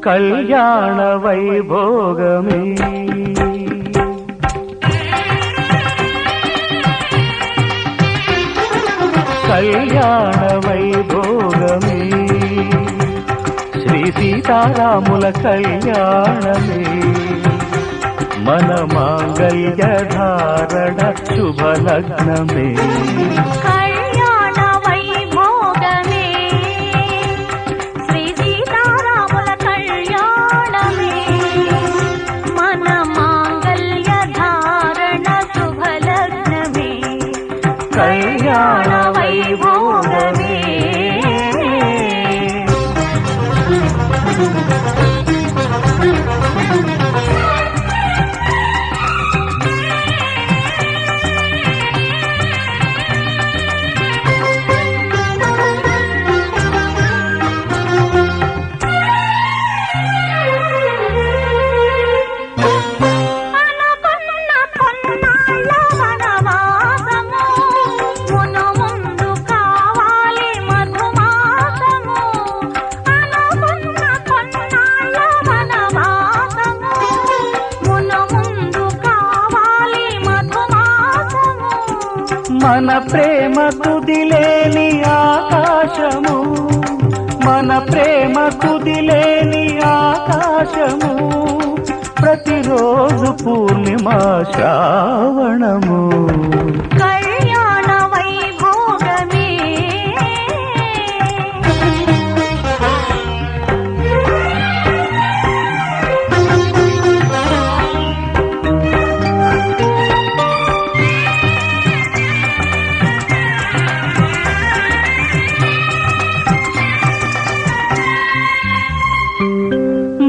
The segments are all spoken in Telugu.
కళ్యాణ వైభోగమే కళ్యాణ వైభోగమే శ్రీ సీతారాముల కళ్యాణమే మన మాంగళ్య ధారణ శుభలగ్నమే కళ్యాణ వైభోగమే మన ప్రేమ కుదిలేని ఆకాశము మన ప్రేమ కుదిలేని ఆకాశము ప్రతిరోజు పూర్ణిమ శ్రావణము కళ్యాణ వైభోగమే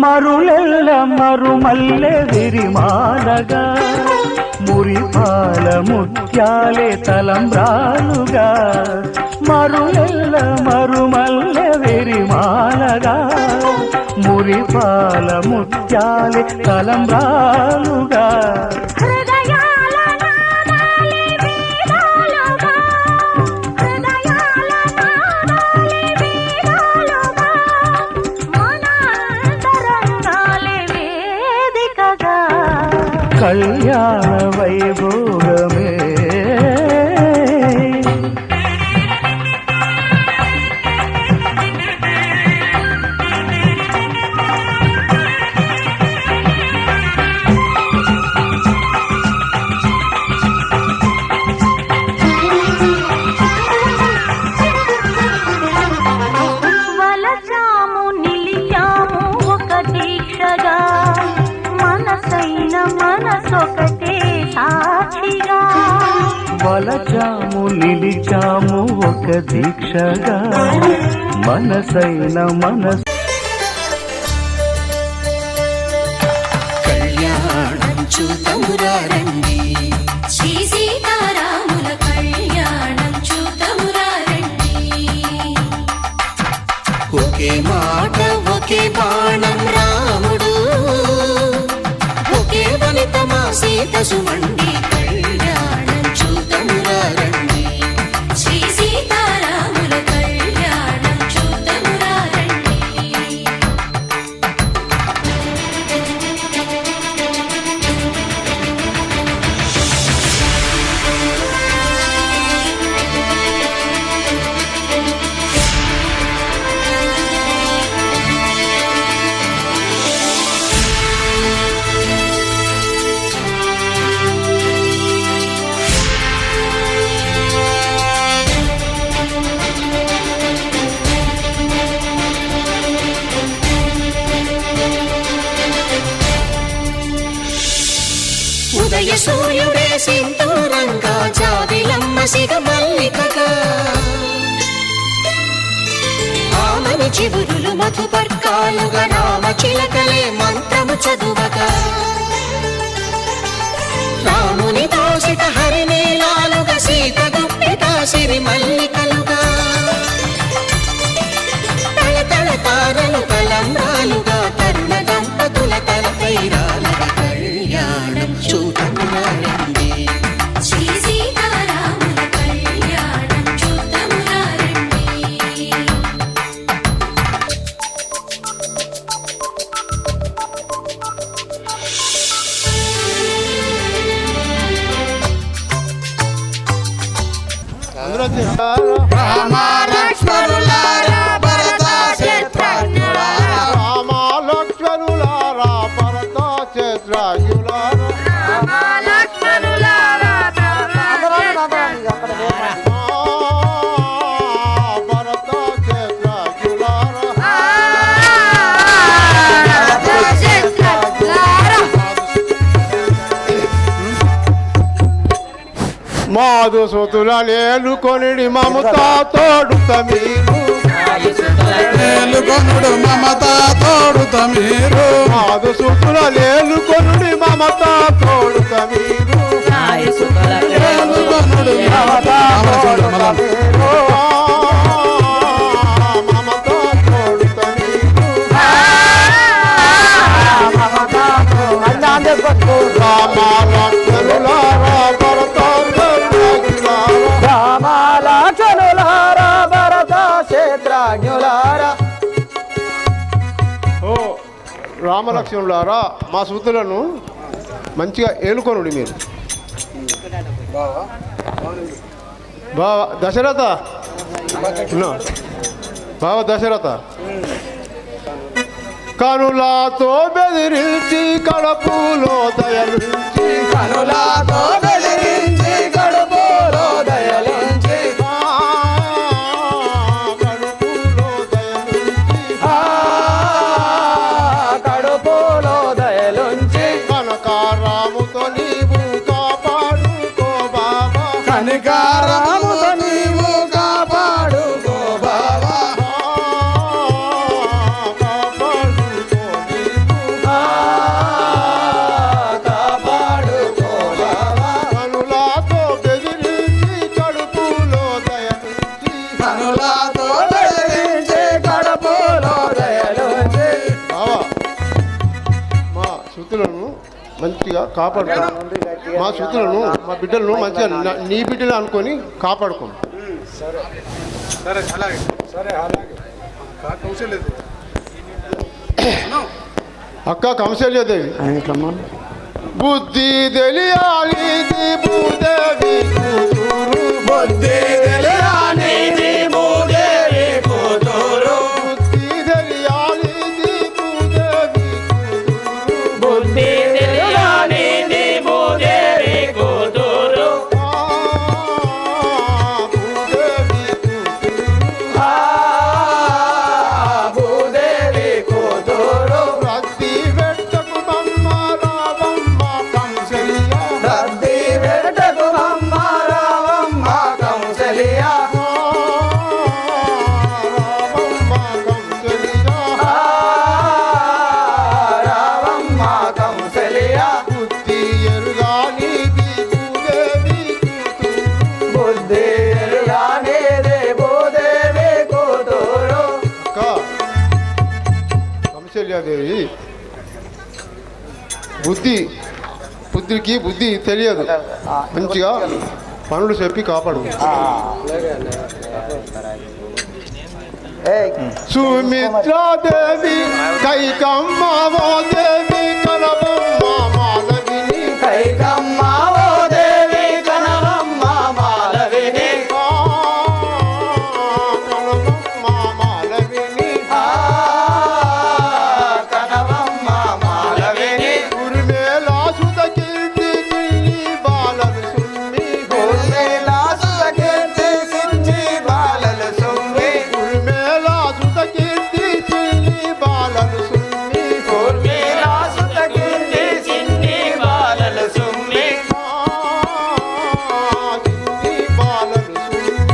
మరులెల్ల మరుమల్లె విరిమాలగా మురిపాల ముత్యాలే తలంబ్రాలుగా మరులెల్ల మరుమల్లె విరిమాలగా మురిపాల ముత్యాలే తలంబ్రాలుగా కళ్యాణ వైభోగమే వలచాము నిలిచాము ఒక దీక్షగా మనసైన మనసొకటే సాక్షిగా వలచాము నిలిచాము ఒక దీక్షగా మనసైన మనసు కళ్యాణం చూతమురారండి శ్రీ సీతారాముల కళ్యాణం చూతమురారండి ఒకే మాట ఒకే బాణం రాముడు ఒకే వనిత మా సీత సుమండి కళ్యాణం చూతమురారండి శ్రీ సీతారాముల కళ్యాణం చూతమురారండి ఉదయ సూర్యుడే సింధూరంగా జాబిలమ్మ సిగ మల్లికగా ఆమని చివురులు మధుపర్కాలుగా రామ చిలకలే మంత్రము చదువగా రాముని దోసిట హరినీలాలుగా సీత గుప్పిట సిరి మల్లికలుగా తల తల తారలు తలంబ్రాలుగా తరుణ దంపతుల తలపై రాలగా కళ్యాణం చూతమురారండి శ్రీ సీతారాముల కళ్యాణం చూతమురారండి రామ లక్ష్మణులారా భరత శత్రుఘ్నులారా రామ లక్ష్మణులారా భరత శత్రుఘ్నులారా మాధు సోతుల నేలుకొని మమతా తోడుత మీరు మేలుకొనుడు మమత తోడుత మీరు మాధు సోతుల నేలుకొని మమతా తోడుత మీరు మేలుకొనుడు మమత మమతా తోడుత మీరు రామ లక్ష్మణులారా భరత రామాలక్షణులారా భరత క్షేత్రజ్ఞులారా. ఓ రామలక్ష్మణులారా మా సూతులను మంచిగా ఏలుకొనుడి మీరు. బావ దశరథ బావ దశరథ కనులాతో బెదిరించి కడపులో దయలుంచి కనులాతో బెదిరించి కడుపులో దయలించి కడుపులో దయలుంచి కడుపులో దయలుంచి కనకారాముతో నీవు కాపాడుకో బాబా కనికారముతో నీవు కాపాడుకో బాబా కాపాడుకో నీవు కాపాడుకో బాబా కనులాతో బెదిరించి కడుపులో దయలుంచి కనులాతో బెదిరించి కడుపులో దయలించి బావా మా శృతులను మంచిగా కాపాడుకో. మా శృతులను మా బిడ్డలను మంచిగా నీ బిడ్డలు అనుకొని కాపాడుకో. అక్క కౌశల్యదేవి బుద్ధి తెలియాలి భూదేవి కూతురు బుద్ధి తెలియనిది భూదేవి కూతురు బుద్ధి తెలియాలి భూదేవి కూతురు బుద్ధి తెలియనిది భూదేవి కూతురు భూదేవి కూతురు భూదేవి కూతురు రద్ది వెట్టకు బొమ్మ రావమ్మ కంసల్య రద్ది వెంటకు అమ్మ రావమ్మ కౌసల్య రావమ్మ కంసల్య రావమ్మ కౌసల్య బుద్ధి ఎరుగానిది భూదేవి కూతురు బుద్ధి ఎరుగానిది భూదేవి కూతురు అక్క కంసల్యాదేవి బుద్ధికి బుద్ధి తెలియదు మంచిగా పనులు చెప్పి కాపాడు. సుమిత్రాదేవి కైకమ్మ ఓ దేవి కనబమ్మ మాధవిని కైకమ్మ ఓ దేవి కనవమ్మ మాలవిని కనబమ్మ మాధవిని కనవమ్మ మాలవిని ఉర్మేలా సుత కీర్తి చిన్ని బాలను సుమ్మి ఊర్మిళా సుతకీర్తి సిద్ధి బాలలు సుమ్మి ఉర్మేలా సుత కీర్తి చిన్ని బాలను సుమ్మి ఊర్మిళా సుతకీర్తి సిద్ధి బాలలు సుమ్మి చిన్ని బాలను సుమ్మి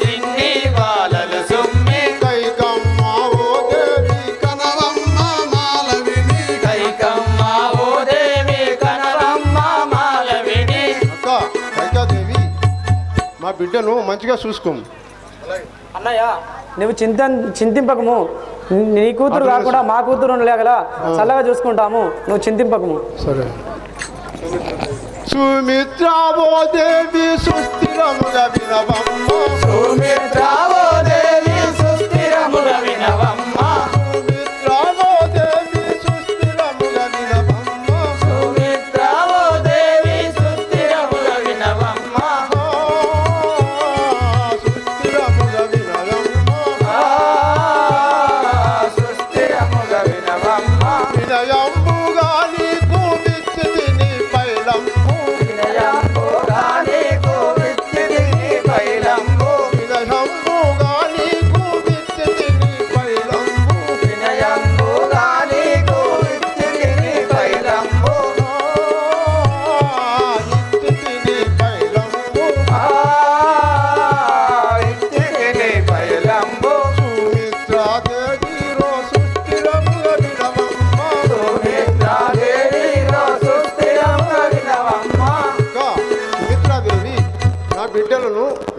చిన్ని బాలలు సుమ్మి కైకమ్మ ఓ దేవి కనవమ్మ మాలవిని కైకమ్మ ఓ దేవి కనవమ్మ మాలవిని అక్క కైకాదేవి మా బిడ్డను మంచిగా చూసుకోము. అన్నయ్య నువ్వు చింతింపకము. నీ కూతురు కాకుండా మా కూతురు ఉండలేగలా చల్లగా చూసుకుంటాము. నువ్వు చింతింపకము. సరే సుమిత్రావో దేవి సుస్థిరముగా వినవమ్మ సుమిత్రావో దేవి సుస్థిరముగ వినవమ్మ సుమిత్రావో దేవి సుస్థిరముగా వినవమ్మ సుమిత్రావో దేవి సుస్థిరముగ వినవమ్మ సుమిత్రాదేవిరో సుస్థిరముగా వినవమ్మ. సుమిత్రాదేవిరో సుస్థిరముగా వినవమ్మ. ఇంకా సుమిత్రాదేవి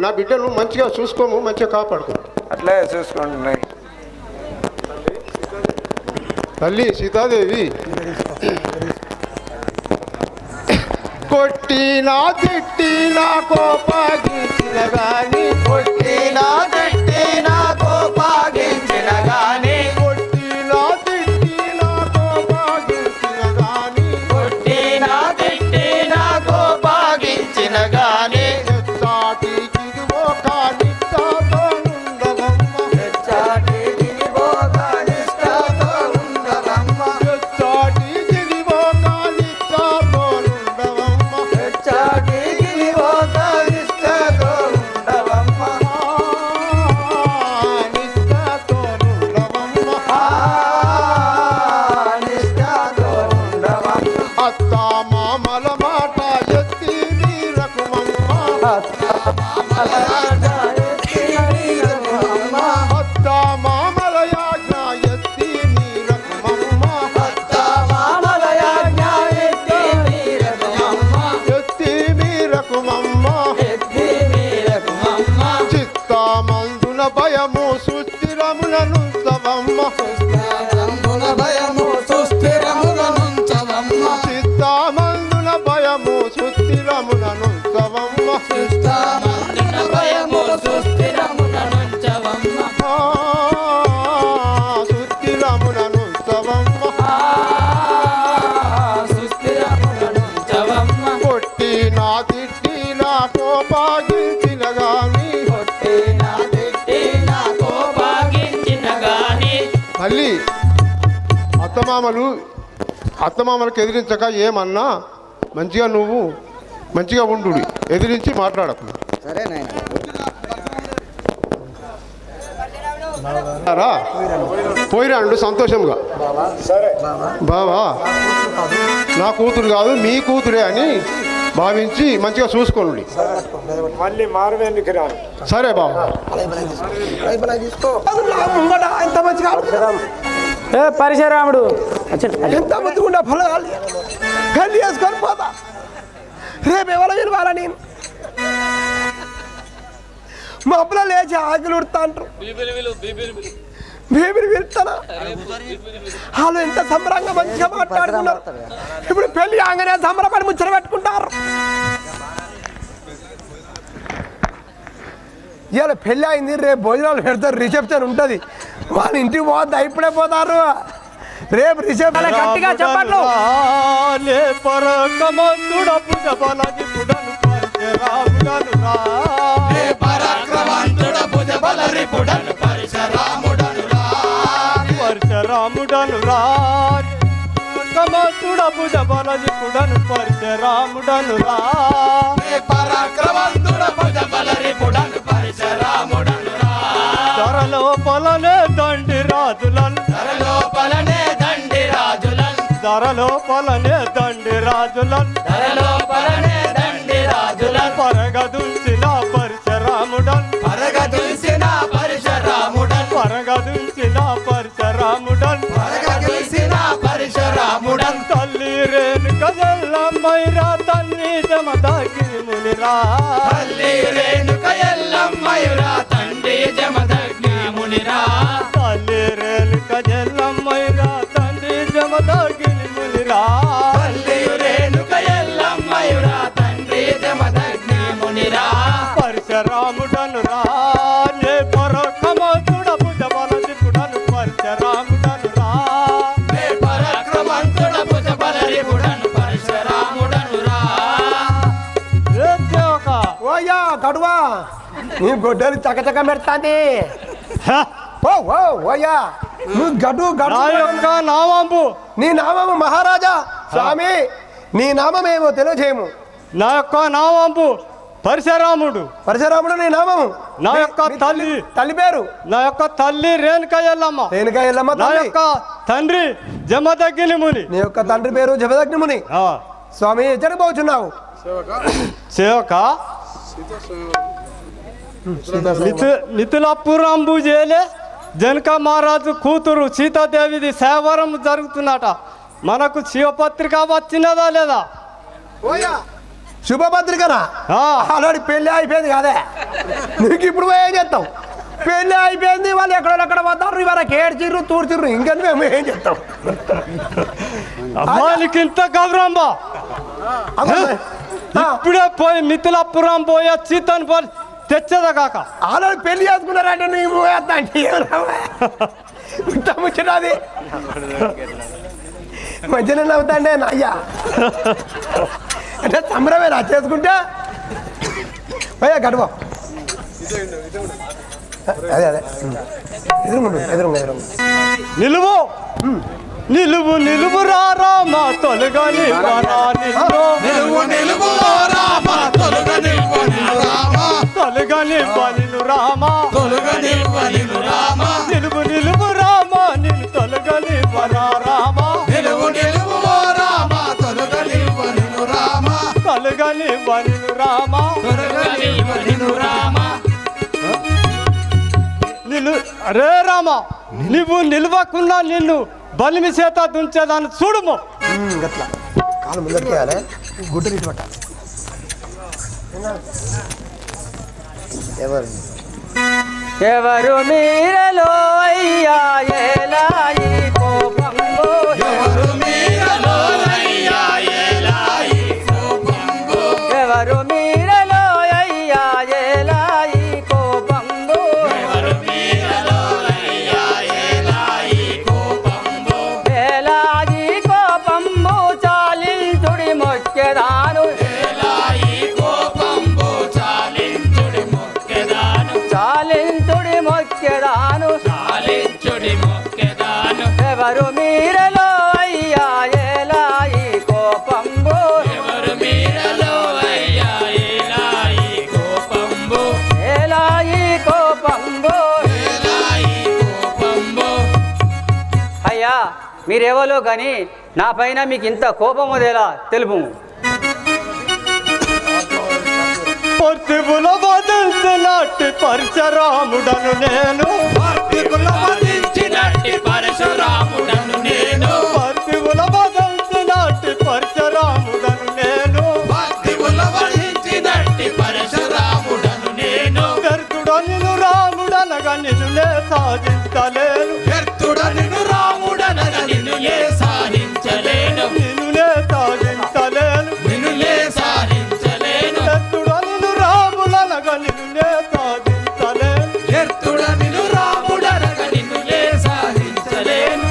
నా బిడ్డలను మంచిగా చూసుకోము, మంచిగా కాపాడుకో. అట్లే చూసుకుంటున్నాయి. తల్లి సీతాదేవి కొట్టినా తిట్టినా కోపగించిన గాని కొట్టినా తిట్టినా కోపగించిన గాని కొట్టినా తిట్టినా కోపగించిన గాని కొట్టినా తిట్టినా కోపగించిన గాని ఎచ్చాటికిదివో కానిస్తాతోనుండవమ్మ. ఎచ్చాటికిదివో కానిస్తాతో ఉండవమ్మ. ఎచ్చాటికిదివో కానిస్తాతోనుండవమ్మ. ఎచ్చాటికిదివో కానిస్తాతో ఉండవమ్మ. నిస్తాతోనుండవమ్మ. నిష్ఠతో ఉండవమ్మ. అత్త మామల మాట ఎత్తి నీరకుమమ్మ. అత్త మామల యాజ్ఞ ఎత్తి నీరకుమమ్మ. ఎత్తి మీరకుమమ్మ. చిత్తమందున భయము సుస్థిరములనుంచవమ్మ. చిత్తమందున భయము సుస్థిరములనుంచవమ్మ. ఆ, సుస్థిరములనుంచవమ్మ. కొట్టినా తిట్టినా కోపగించిన గాని తల్లి అత్తమామలకు ఎదిరించక ఏమన్నా మంచిగా నువ్వు మంచిగా ఉండు, ఎదిరించి మాట్లాడకు. పోయిరాండు సంతోషంగా. బావా నా కూతురు కాదు మీ కూతురే అని భావించి మంచిగా చూసుకోండి. మళ్ళీ మారువేందుకు రాను. సరే బాబా. ఎంత మంచిగా ఏ పరిశరాముడు ఎంత మంచిగా ఫలాలు పెళ్లి చేసుకొని పోతా. రేపు ఎవరు విలువాలా నేను మా అప్పులో లేచి ఆకులు ఉడతా అంటారు. బీబీలు పిలుస్తానా? వాళ్ళు ఎంత సంబరంగా మంచిగా మాట్లాడుతున్నారు. ఇప్పుడు పెళ్లి ఆగానే సంబరపడి ముచ్చట పెట్టుకుంటారు. ఇవాళ పెళ్ళి అయింది, రేపు భోజనాలు పెడతారు, రిసెప్షన్ ఉంటుంది. వాళ్ళు ఇంటికి పోద్దా, ఇప్పుడే పోతారు. రేపు రిసెప్షన్ గట్టిగా చెప్పట్లు. పరశురాముడను రాముడ భుజ బలజి పుడను పరశురాముడను రా. ధరలోపలనే దండి రాజులను పరగదుల్చిన పరశురాముడను తల్లి రేణుక ఎల్లమ్మయ్యరా తల్లి జమదగిరి మునిరా. తల్లి రేణుక ఎల్లమ్మయ్యరా తండ్రి జమదగిరి మునిరా. పరశురాముడను రా నే పరకమతుడ భుజ బలజి పుడను పరశురాముడను రా. ఓయ్యా కడువా నీ గొడ్డలు చకచక పెడతాది. ఓ ఓ ఓయ్యా నువ్వు గడు నా యొక్క నామంబు నీ నామము మహారాజా స్వామి, నీ నామమేమో తెలియజేయము. నా యొక్క నామంబు పరశురాముడు. పరశురాముడు నీ నామము. నా యొక్క తల్లి పేరు? నా యొక్క తల్లి రేణుక ఎల్లమ్మ. రేణుక ఎల్లమ్మ. నా యొక్క తండ్రి జమదగ్ని ముని. నీ యొక్క తండ్రి పేరు జమదగ్ని ముని. స్వామి ఎక్కడికి పోతున్నావు? సేవక మిథులాపురంబు చేలే జనక మహారాజు కూతురు సీతాదేవిది సేవరం జరుగుతున్నట. మనకు శివపత్రిక వచ్చినదా లేదా? శుభపత్రికనా? ఆల్రెడీ పెళ్ళి అయిపోయింది కదే, నీకు ఇప్పుడు ఏం చేస్తాం? పెళ్ళి అయిపోయింది, వాళ్ళు ఎక్కడ పోతారు, ఇవాళ ఏడ్చిర్రు తూర్చిర్రు, ఇంకా మేము ఏం చేస్తాం? అమ్మాయికి ఇంత గౌరమ్మ. ఇప్పుడే పోయి మిథిలాపురం పోయే సీతను పోయి తెచ్చదా కాక. ఆల్రెడీ పెళ్లి చేసుకున్నారంటే నువ్వు పోయేస్తా అంటే ముచ్చటది మధ్యలో నవ్వుతాండే అయ్యా అంటే సంబరమేనా చేసుకుంటే పోయా గడవ. అదే ఎదురు నిలువు నిలువు నిలువు రామ తొలగని తొలగని పనిను రామ నిలువు నిలువు రామ నిన్ను తొలగని రామ తొలగని పనిను రామ అరే రామ, నువ్వు నిలవకుండా నిన్ను బలిమి చేత దుంచేదాన్ని చూడుము. అట్లా కాలు ముందరికేయాలి, గుడ్డ నీటి పట్ట. ఎవరు మీరలో అయ్యా ఏలాయి కోపంబు, ఎవరు మీరలో అయ్యా ఏలాయి కోపంబు, ఎవరు మీరలో అయ్యా ఏలాయి కోపంబు, ఎవరు మీరలో అయ్యా ఏలాయి కోపంబు, ఏలాయి కోపంబు చాలించుడి మొక్కెదాను, ఏలాయి కోపంబు చాలించుడి మొక్కెదాను, చాలించుడి మొక్కెదాను, చాలించుడి మొక్కెదాను, ఎవరు మీరలో అయ్యా ఏలాయి కోపంబు, ఎవరు మీరలో అయ్యా ఏలాయి కోపంబు, ఏలాయి కోపంబు, ఏలాయి కోపంబు. అయ్యా మీరెవలో కానీ నా పైన మీకు ఇంత కోపం వదేలా తెలుపు. పొత్తిబుల వదించినట్టి పరశురాముడను నేను, పొత్తిబుల వదించినట్టి పరశురాముడను నేను, పొత్తిబుల వదించినట్టి పరశురాముడను నేను, పొత్తిబుల వదించినట్టి పరశురాముడను నేను, వ్యర్థుడను రాముడనగా నిన్నులే సాధించలేను, వ్యర్థుడను రాముడనగా నిన్నులే సాధించలేను, నిన్నులే సాధించలేను, నిన్నులే సాధించలేను, వ్యర్థుడను రాముడనగా నిన్నులే సాధించలేను, వ్యర్థుడను రాముడనగా నిన్నులే సాధించలేను,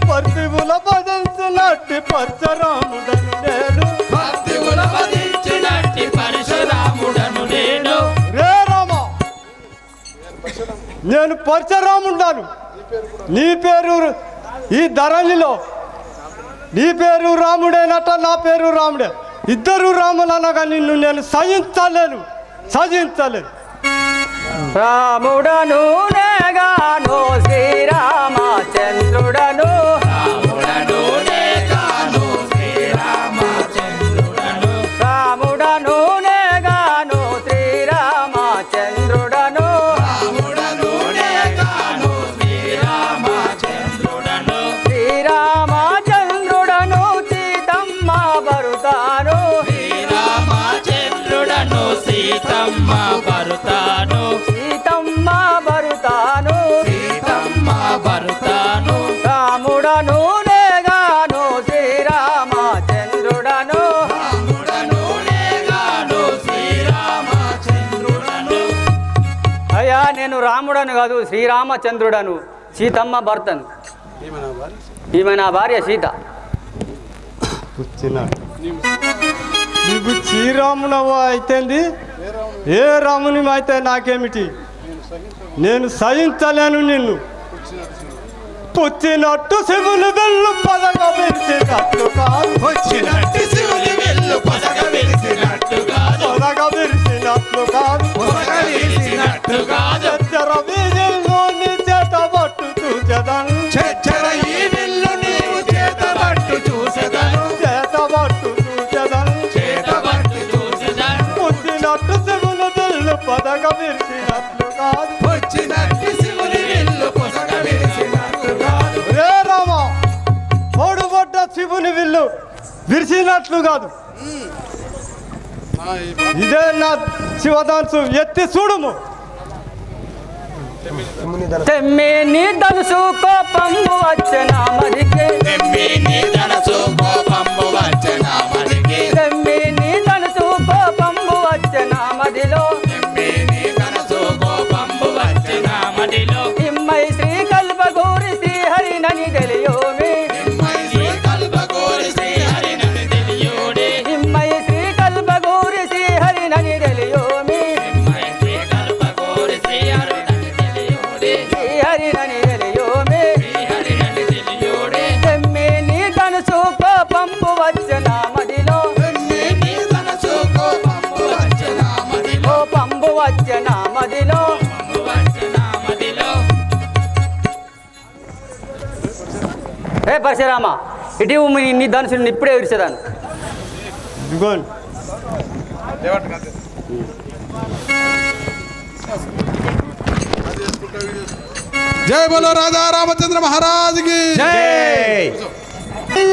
పర్తిబుల వదించినట్టి పరశురాముడను నేను, పర్తిబుల వదించినట్టి పరశురాముడను నేను. రే రామ, నేను పరశురాముండాను. నీ పేరు ఈ ధరణిలో నీ పేరు రాముడేనట, నా పేరు రాముడే, ఇద్దరు రాములనగా నిన్ను నేను సహించలేను. రాముడను నేగాను శ్రీరామచంద్రుడను, రాముడను నేగాను శ్రీరామచంద్రుడను, రాముడను నేగాను శ్రీరామచంద్రుడను, రాముడను నేగాను శ్రీరామచంద్రుడను, శ్రీరామచంద్రుడను సీతమ్మ భరుతాను, శ్రీరామచంద్రుడను సీతమ్మ భరుతాను, సీతమ్మ భరుతాను, సీతమ్మ భరుతాను, రాముడను నేగాను శ్రీరామచంద్రుడను, రాముడను నేగాను శ్రీరామచంద్రుడను. అయ్యా నేను రాముడను కాదు, శ్రీరామచంద్రుడను, సీతమ్మ భర్తను. ఈమె నా భార్య సీత. నీకు శ్రీరామునవు అయితేంది, ఏ రాముని అయితే నాకేమిటి, నేను సహించలేను నిన్ను. పుచ్చినట్టు శివుని వెళ్ళు పదగా విరిచినట్టు కాదు, పుచ్చినట్టు శివుని వెళ్ళు పదగా విరిచినట్టు కాదు, పదగా విరిచినట్టు కాదు, పదగా విరిచినట్టు కాదు, చెచ్చర వీధిలో నీ చేత పట్టు చూచెదను, చెచ్చర ఈ విల్లు నీవు చేత పట్టు చూచెదను, చేత పట్టు చూచెదను, చేత పట్టు చూచెదను, పుచ్చినట్టు శివుని వెళ్ళు పదగా విరిచినట్లు కాదు, పుచ్చినట్టు శివుని వెళ్ళు పదగా విరిచినట్లు కాదు. ఇదే నా శివధనుసు ఎత్తి చూడుము. తెమ్మిని ధనుసు కోపంబు వచ్చన మదికి తెమ్మిని ధనుసు కోపంబు వచ్చన మదికి తెమ్మిని ధనుసు కోపంబు వచ్చన మదిలో తెమ్మిని ధనుసు కోపంబు వచ్చన మదిలో ఇమ్మై శ్రీ కల్పగూరి శ్రీ హరినని తెలియోమి ఇమ్మై శ్రీ కల్పగూరి శ్రీ హరినని తెలియోడి ఇమ్మై శ్రీ కల్పగూరి శ్రీ హరినని తెలియోమి ఇమ్మై శ్రీ కల్పగూరి శ్రీ హరినని తెలియోడి శ్రీ హరినని తెలియోమి శ్రీ హరినని తెలియోడి తెమ్మిని ధనుసు కోపంబు వచ్చన మదిలో తెమ్మిని ధనుసు కోపంబు వచ్చన మదిలో కోపంబు వచ్చన మదిలో కోపంబు వచ్చన మదిలో ఏ పరశురామ ఇటు నీ ధనుసుని ఇప్పుడే విరిచేదాను. ఇదిగోండి. जय बोलो राजा रामचंद्र महाराज की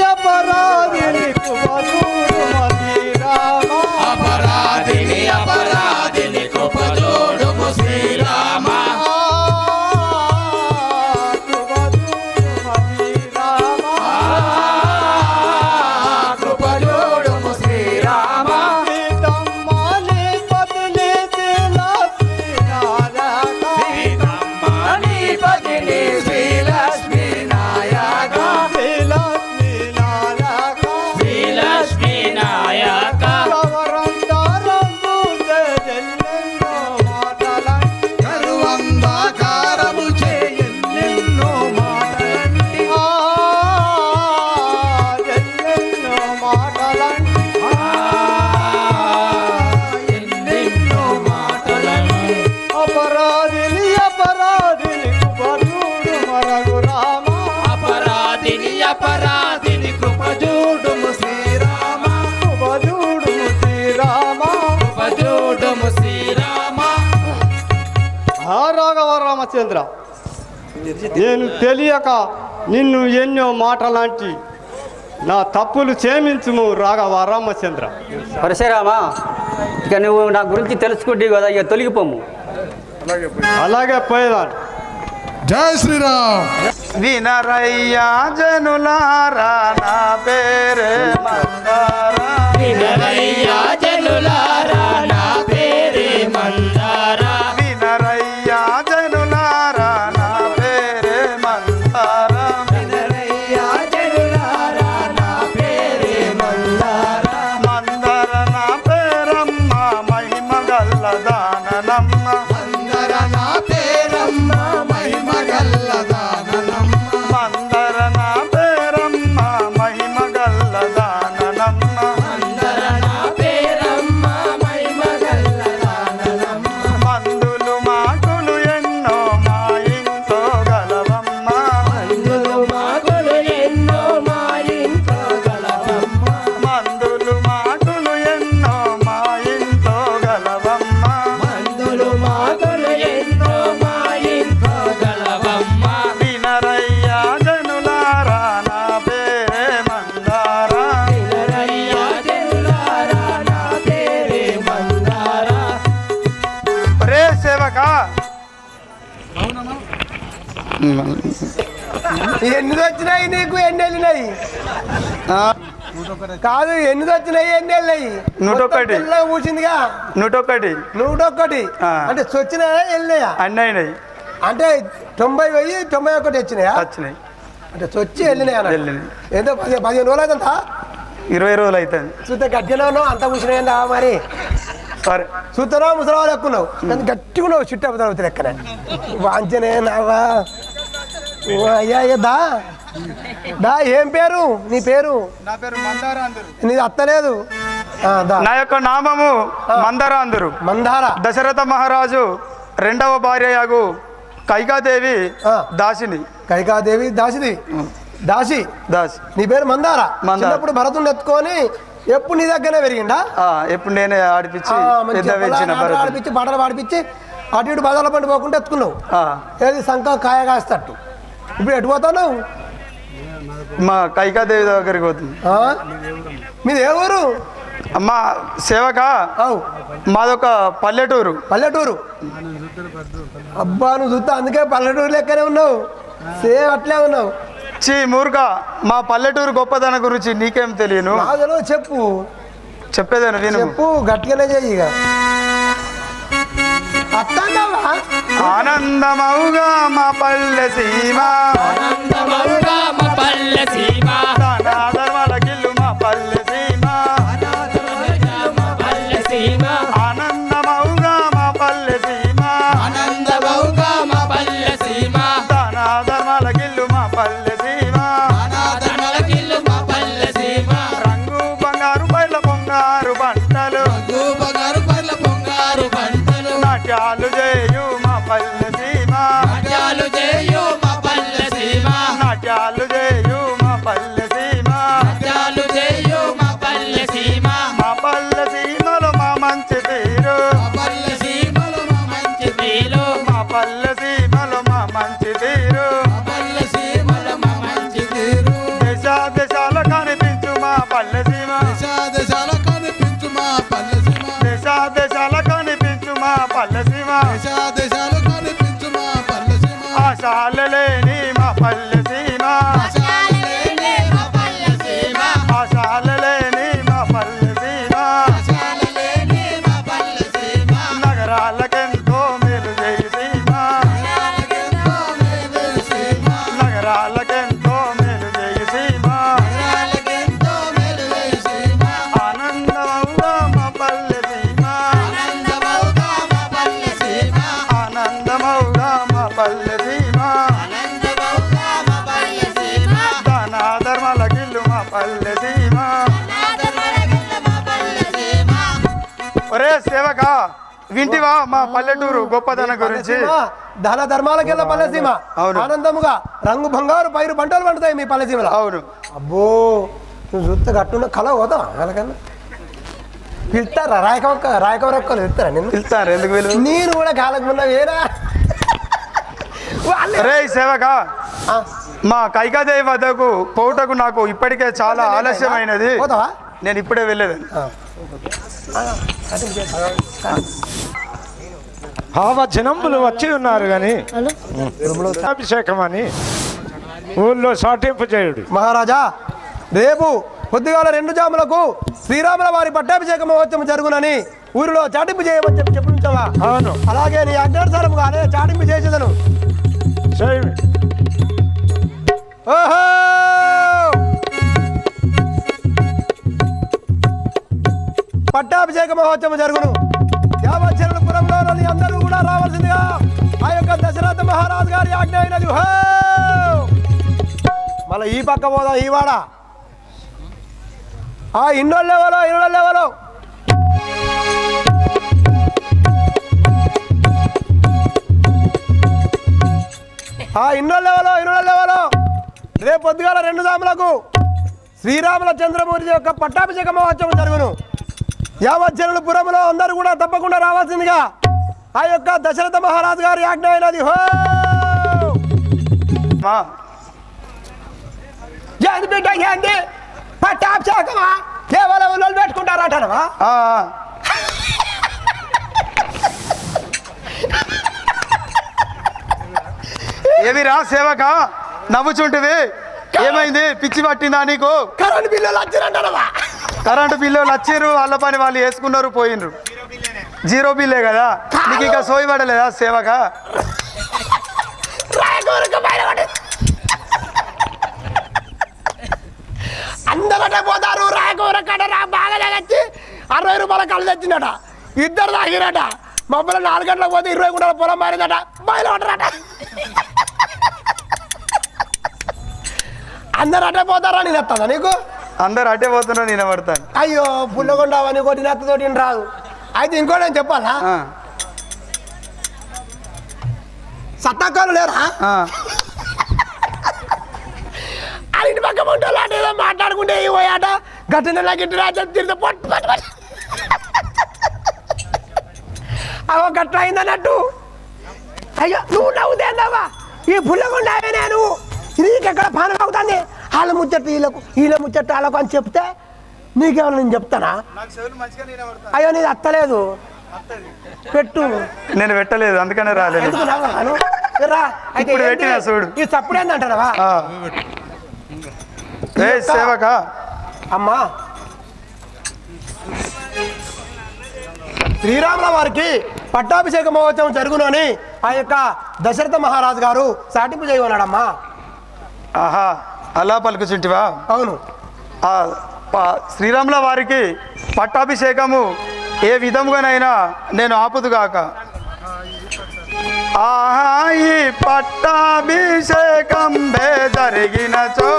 అపరాధిని కృపచూడు మది రామ. अपराधिनी अपराधिनी कृपजोडुमु श्रीराम కృపచూడు మది రామ. कृपजोडुमु श्रीराम సీతమ్మని బదిలించి లక్ష్మీనారాయణ. श्रीरामाधिपतिनी श्रीलक्ष्मी नायक శ్రీలక్ష్మీనారాయణ. श्रीलक्ष्मी नायक కవరంతరంగు జల్లెన్నో మాటలంటి. కరువందాకారము చేయెన్నెన్నో మాటలంటి జల్లెన్నో మాటలంటి. ఎన్నెన్నో మాటలంటి అపరాధిని అపరాధిని కృపచూడు మరగు రామ. अपराधिनी अपराधिनी कृपजोडुमु श्रीराम కృపచూడు శ్రీరామ. कृपजोडुमु श्रीराम ఆ రాఘవ రామచంద్ర, నేను తెలియక నిన్ను ఎన్నో మాటలాంటి నా తప్పులు క్షమించుము రాఘవ రామచంద్ర. పరశురామ ఇక నువ్వు నా గురించి తెలుసుకుంటే కదా ఇక తొలగిపోము. అలాగే పోయేదాన్ని. जय श्री राम వినరయ్యా జనులారా నా పేరే మందారా. వినరయ్యా జనులారా నా పేరే మందారా వినరయ్యా జనులారా నా పేరే మందారా. వినరయ్యా జనులారా నా పేరే మందారా మందర నా పేరమ్మ మహిమ గల్లదాననమ్మ. మందర నా పేరమ్మ మహిమ గల్లదాననమ్మ మందర నా పేరమ్మ మహిమ గల్లదాననమ్మ. మందర నా పేరమ్మ మహిమ గల్లదాననమ్మ మందులు మాకులు ఎన్నో మా ఇంట్లో గలవమ్మ. మందులు మాకులు ఎన్నో మా ఇంట్లో గలవమ్మ మందులు మాకులు ఎన్నో మా ఇంట్లో గలవమ్మ. మందులు మాకులు ఎన్నో మా ఇంట్లో గలవమ్మ వినరయ్యా జనులారా నా పేరే మందారా. వినరయ్యా జనులారా నా పేరే మందారా రే సేవక ఎన్ని వచ్చినాయి నీకు ఎన్ని వెళ్ళినాయి కాదు ఎన్ని వచ్చినాయి ఎన్ని వెళ్ళినాయి 101. కూర్చుందిగా 101 101 ఆ. అంటే వచ్చినాయా వెళ్ళినాయా అన్నీ అయినాయి అంటే 90 పోయి 91 వచ్చినాయా వచ్చినాయి. అంటే వచ్చి వెళ్ళినాయి అన్న వెళ్ళినాయి. ఏదో 15 రోజులు అవుతుందా 20 రోజులు అవుతుంది. చూస్తే గట్టిగా ఉన్నావు అంత కూర్చున్నాయిందా మరి సరే చూస్తున్నావు ముసలావు ఎక్కున్నావు కానీ గట్టిగా ఉన్నావు చుట్టూ అవుతుంది లెక్కనే వాంచనే నావా ఓ అయ్యా అయ్యా దా ఏం పేరు నీ పేరు నా పేరు మందార అందరు. నీది అత్తలేదు దా నా యొక్క నామము మందార అందరు. మందార దశరథ మహారాజు రెండవ భార్యయాగు కైకాదేవి ఆ. దాసిని. కైకాదేవి దాసిది దాసి దాసి నీ పేరు మందార మందార. చిన్నప్పుడు భరతుని ఎత్తుకొని ఎప్పుడు నీ దగ్గరనే పెరిగిండా ఎప్పుడు నేనే ఆడిపించి మంచిగా పెద్ద పెంచిన పొలాన్ని భరతుడు. ఆడిపించి బట్టలు పాడిపించి అటు ఇటు బదల పండు పోకుండా ఎత్తుకున్నావు ఆ. ఏది సంఖ కాయ కాస్తట్టు ఇప్పుడు ఎటు పోతావు మా కైకాదేవి దగ్గరికి పోతుంది. ఆ? మీది ఏ ఊరు? అమ్మ సేవక అవు మాదొక పల్లెటూరు. పల్లెటూరు. అబ్బా నువ్వు చూస్తా అందుకే పల్లెటూరు లెక్కనే ఉన్నావు, సేమ్ అట్లే ఉన్నావు. మూర్ఖ, మా పల్లెటూరు గొప్పదనం గురించి నీకేం తెలియను? నాగలో చెప్పు, చెప్పేదాను విను. చెప్పు గట్టిగానే చెయ్యి. ఇక అత్తన్నావా? ఆనందమౌగా మా పల్లె సీమ, ఆనందమౌగా మా పల్లె సీమ, ధర్మాల గిల్లు మా పల్లె సీమ, మా పల్లె సీమ, ఆనందమౌగా మా పల్లె సీమ, ఆనందమౌగా మా పల్లె సీమ, ధర్మాల గిల్లు మా పల్లె సీమ, అనాథమల గిల్లు మా పల్లె సీమ, రంగు బంగారు పైల పొంగారు పంటలు, బంగారు పల్ల పొంగారు పంటలు, నాట్యాలు చేయు మా పల్లె సీమ, నాట్యాలు చేయు మా పల్లె సీమ, నాట్యాలు చేయు మా పల్లె సీమ, నాట్యాలు చేయు మా పల్లె సీమ, మా పల్లె సీమలో మా మంచి తీరు, మా పల్లె సీమలో మా మంచి తీరు, మా పల్లె సీమలో మా మంచి తీరు, మా పల్లె సీమలో మా మంచి తీరు, దేశ దేశాల కనిపించు మా పల్లె సీమ, దేశాల కనిపించు మా పల్లె సీమ, దేశ దేశాల కనిపించు మా పల్లె సీమ, దేశాలు కనిపించు మా పల్లె సీమ, ఆశాలలేని మా పల్లె సీమ, ఆశాలలేని మా పల్లె సీమ, ఆశాలలేని మా పల్లె సీమ, ఆశాలలేని మా పల్లె సీమ, నగరాలకెంతో మేలు చేయి సీమ, నగరాలకెంతో మేలు సీమ, నగరాలకెంతో మేలు చేయి సీమ, నగరాలకెంతో మేలు సీమ, ఆనందమౌగా మా పల్లె సీమ, ఆనందమౌగా మా పల్లె సీమ, ఆనందమౌగా మా పల్లె సీమ, ఆనందమౌగా మా పల్లె సీమ, దాన ధర్మాల గిల్లు మా పల్లె సీమ. అనాథమల గిల్లు మా పల్లె సీమ. ఒరే సేవక, వింటివా మా పల్లెటూరు గొప్పదనం గురించి? ధన ధర్మాలకెళ్ళ పల్లెసీమ. అవును. ఆనందముగా రంగు బంగారు పైరు పంటలు పండుతాయి మీ పల్లెసీమలో. అవును. అబ్బో నువ్వు చూస్తే కట్టున్న కళ పోతావా వాళ్ళకన్నా? పిలుస్తారా రాయకవరక్కలు పిలుస్తారా నిన్ను? పిలుస్తారు, ఎందుకు వీళ్ళు? నేను కూడా కాలకు ఉన్న వేరా వాళ్ళే. రే సేవక, ఆ, మా కైకాదేవి వద్దకు పోవుటకు నాకు ఇప్పటికే చాలా ఆలస్యమైనది. పోతావా? నేను ఇప్పుడే వెళ్ళేదాన్ని. జనంబులు వచ్చి ఉన్నారు కానీ అభిషేకం అని ఊళ్ళో సాటింపు చేయుడు. మహారాజా రేపు పొద్దుగాల 2 జాములకు శ్రీరాముల వారి పట్టాభిషేక మహోత్సవం జరుగునని ఊరిలో చాటింపు చేయమని చెప్పుంచావా? అవును. అలాగే నీ అజ్ఞానుసారముగానే చాటింపు చేసేదను. చేయుడు. ఓహో పట్టాభిషేక మహోత్సవం జరుగును. యావచ్చరణపురంలో అందరూ కూడా రావాల్సిందిగా ఆ యొక్క దశరథ మహారాజు గారి ఆజ్ఞ అయినది. హో మళ్ళీ ఈ పక్క పోదా ఈ వాడ ఆ ఇన్నోళ్ళెవలో ఇన్నోళ్ళెవలో రేపు పొద్దుగాల 2 జాములకు శ్రీరాముల చంద్రమూర్తి యొక్క పట్టాభిషేక మహోత్సవం జరుగును. యావచ్చరణపురంలో అందరూ కూడా తప్పకుండా రావాల్సిందిగా ఆ యొక్క దశరథ మహారాజు గారి ఆజ్ఞ అయినది. హో మా ఏంది బిడ్డ ఏంది పట్టాభిషేకమా? కేవలం వాళ్ళు పెట్టుకుంటారంటారా? ఆ, ఏమిరా సేవక నవ్వుచుంటివి? ఏమైంది? పిచ్చి పట్టిందా నీకు? కరెంట్ బిల్లులు వచ్చిరంటారా? కరెంటు బిల్లులు వచ్చిర్రు, వాళ్ళ పని వాళ్ళు వేసుకున్నారు, పోయినరు. జీరో బిల్లే కదా నీకు, ఇంకా సోయి పడలేదా సేవక? అందరటే పోతారు. రాయకూరకట బాగా తగ్గచ్చి 60 రూపాయల కళ్ళు తెచ్చిందట. 2 తాగిరట. మమ్మల్ని 4 గంటలకు పోతే 20 గుంటల పొలం మారిందట. బయలు పడరట. అందరు అటే పోతారా? నేను వస్తుందా నీకు? అందరు అటే పోతున్నా, నేను పడతాను. అయ్యో పుల్లగొండ అవన్నీ కొట్టి నత్తతోటి రాదు. అయితే ఇంకోటి నేను చెప్పాలా? సత్తాకాలు లేరా? అది ఇంటి పక్క ఉంటారు అంటే ఏదో మాట్లాడుకుంటే ఈ పోయాట గట్టిన గిట్టిన తిరిగితే పొట్టు అవో గట్ల అయిందన్నట్టు. అయ్యో నువ్వు నవ్వుతేందావా? ఈ పుల్లగుండా నేను నీకెక్కడ పానం అవుతుంది. వాళ్ళ ముచ్చట్టు వీళ్ళ ముచ్చట్టు వాళ్ళకు అని చెప్తే నీకేమన్నా నేను చెప్తానా? అయ్యో నీది అత్తలేదు, పెట్టు. నేను పెట్టలేదు, అందుకనే రాలేదు. ఎందుకు నవ్వాను? రా. అయితే ఇప్పుడు ఏంటి? పెట్టినా చూడు. ఈ చప్పుడు ఏందంటావా? ఏ సేవక అమ్మా, శ్రీరాముల వారికి పట్టాభిషేక మహోత్సవం జరుగునని ఆ యొక్క దశరథ మహారాజు గారు సాటింపు చేయమన్నాడమ్మా. ఆహా, అలా పలుకుచుంటివా? అవును. శ్రీరాముల వారికి పట్టాభిషేకము ఏ విధముగానైనా నేను ఆపుదుగాక. ఆహా, ఈ పట్టాభిషేకం జరిగినచో,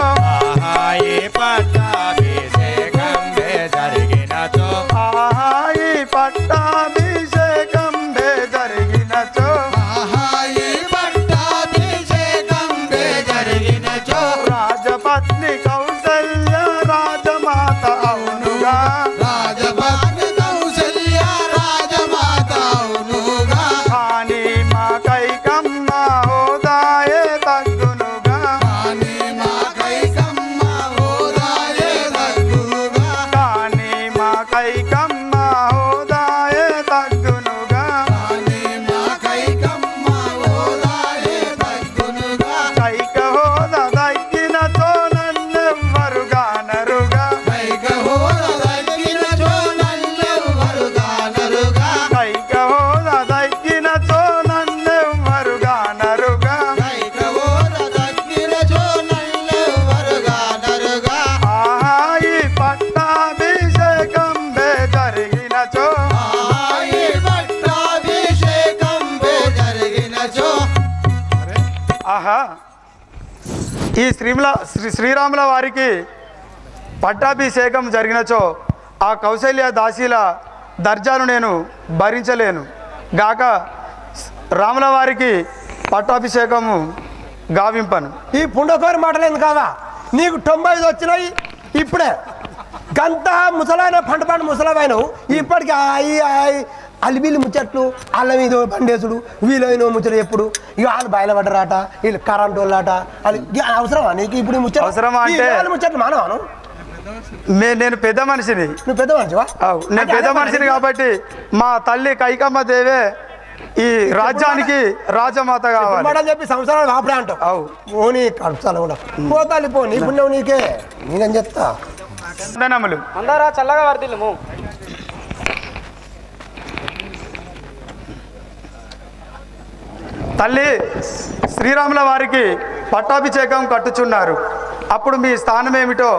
జరిగినచో, ఆహా, ఈ పట్టాభిషేకం జరిగినచో, జరిగినచో, రాజపత్ని కౌసల్య రాజమాత అవునుగా, రాజభక్తి కౌసల్య రాజమాత అవునుగా, కానీ మా కైకమ్మ హోదాయే తగ్గునుగా, కానీ మా కైకమ్మ హోదాయే తగ్గునుగా, కానీ మా కైకమ్మ హోదాయే తగ్గునుగా, కానీ మా కైకమ్మ హోదాయే తగ్గునుగా, కైక హోదా తగ్గినచో నన్నెవ్వరు గానరుగా, కైక హోద తగ్గినచో నన్నెవ్వరు గానరుగా, కైక హోదా తగ్గినచో నన్నెవ్వరు గానరుగా, కైక హోద తగ్గినచో నన్నెవ్వరు గానరుగా, ఆహా, ఈ పట్టాభిషేకం జరిగినచో, ఆయి పట్టాభిషేకం జరిగినచో, ఆహా, ఈ శ్రీరాముల వారికి పట్టాభిషేకం జరిగినచో ఆ కౌశల్య దాసీల దర్జాను నేను భరించలేను గాక రాముల వారికి పట్టాభిషేకము గావింపను. ఈ పుండకోరి మాటలేదు కావా? నీకు 95 వచ్చినాయి ఇప్పుడే. గంత ముసలాయన పంట ముసలమైనవు ఇప్పటికి అలిబిల్లి ముచ్చట్లు, వాళ్ళ మీద బండేసుడు, వీళ్ళైన ముచ్చట్లు ఎప్పుడు ఇక వాళ్ళు బయలుపడ్డరాట, వీళ్ళు కరెంట్ వాళ్ళట. వాళ్ళు అవసరమా నీకు ఇప్పుడు ఈ ముచ్చట్లు? అవసరమా అంటే? ఈ వాళ్ళ ముచ్చట్లు మానవాను? నేను పెద్ద మనిషిని. నువ్వు పెద్ద మనిషివా? నేను పెద్ద మనిషిని కాబట్టి మా తల్లి కైకమ్మ దేవే ఈ రాజ్యానికి రాజమాత కావాలి. మాటలు చెప్పి సంవత్సరాలు ఆపడే అంటావు. అవు పోనీ కడుపుతాను కూడా పోతాలి, పో నీ పుణ్యం నీకే. నేనేం చెప్తా? వందనములు. అందరా చల్లగా వర్దిల్లుము. తల్లి శ్రీరాముల వారికి పట్టాభిషేకం కట్టుచున్నారు. అప్పుడు మీ స్థానం ఏమిటో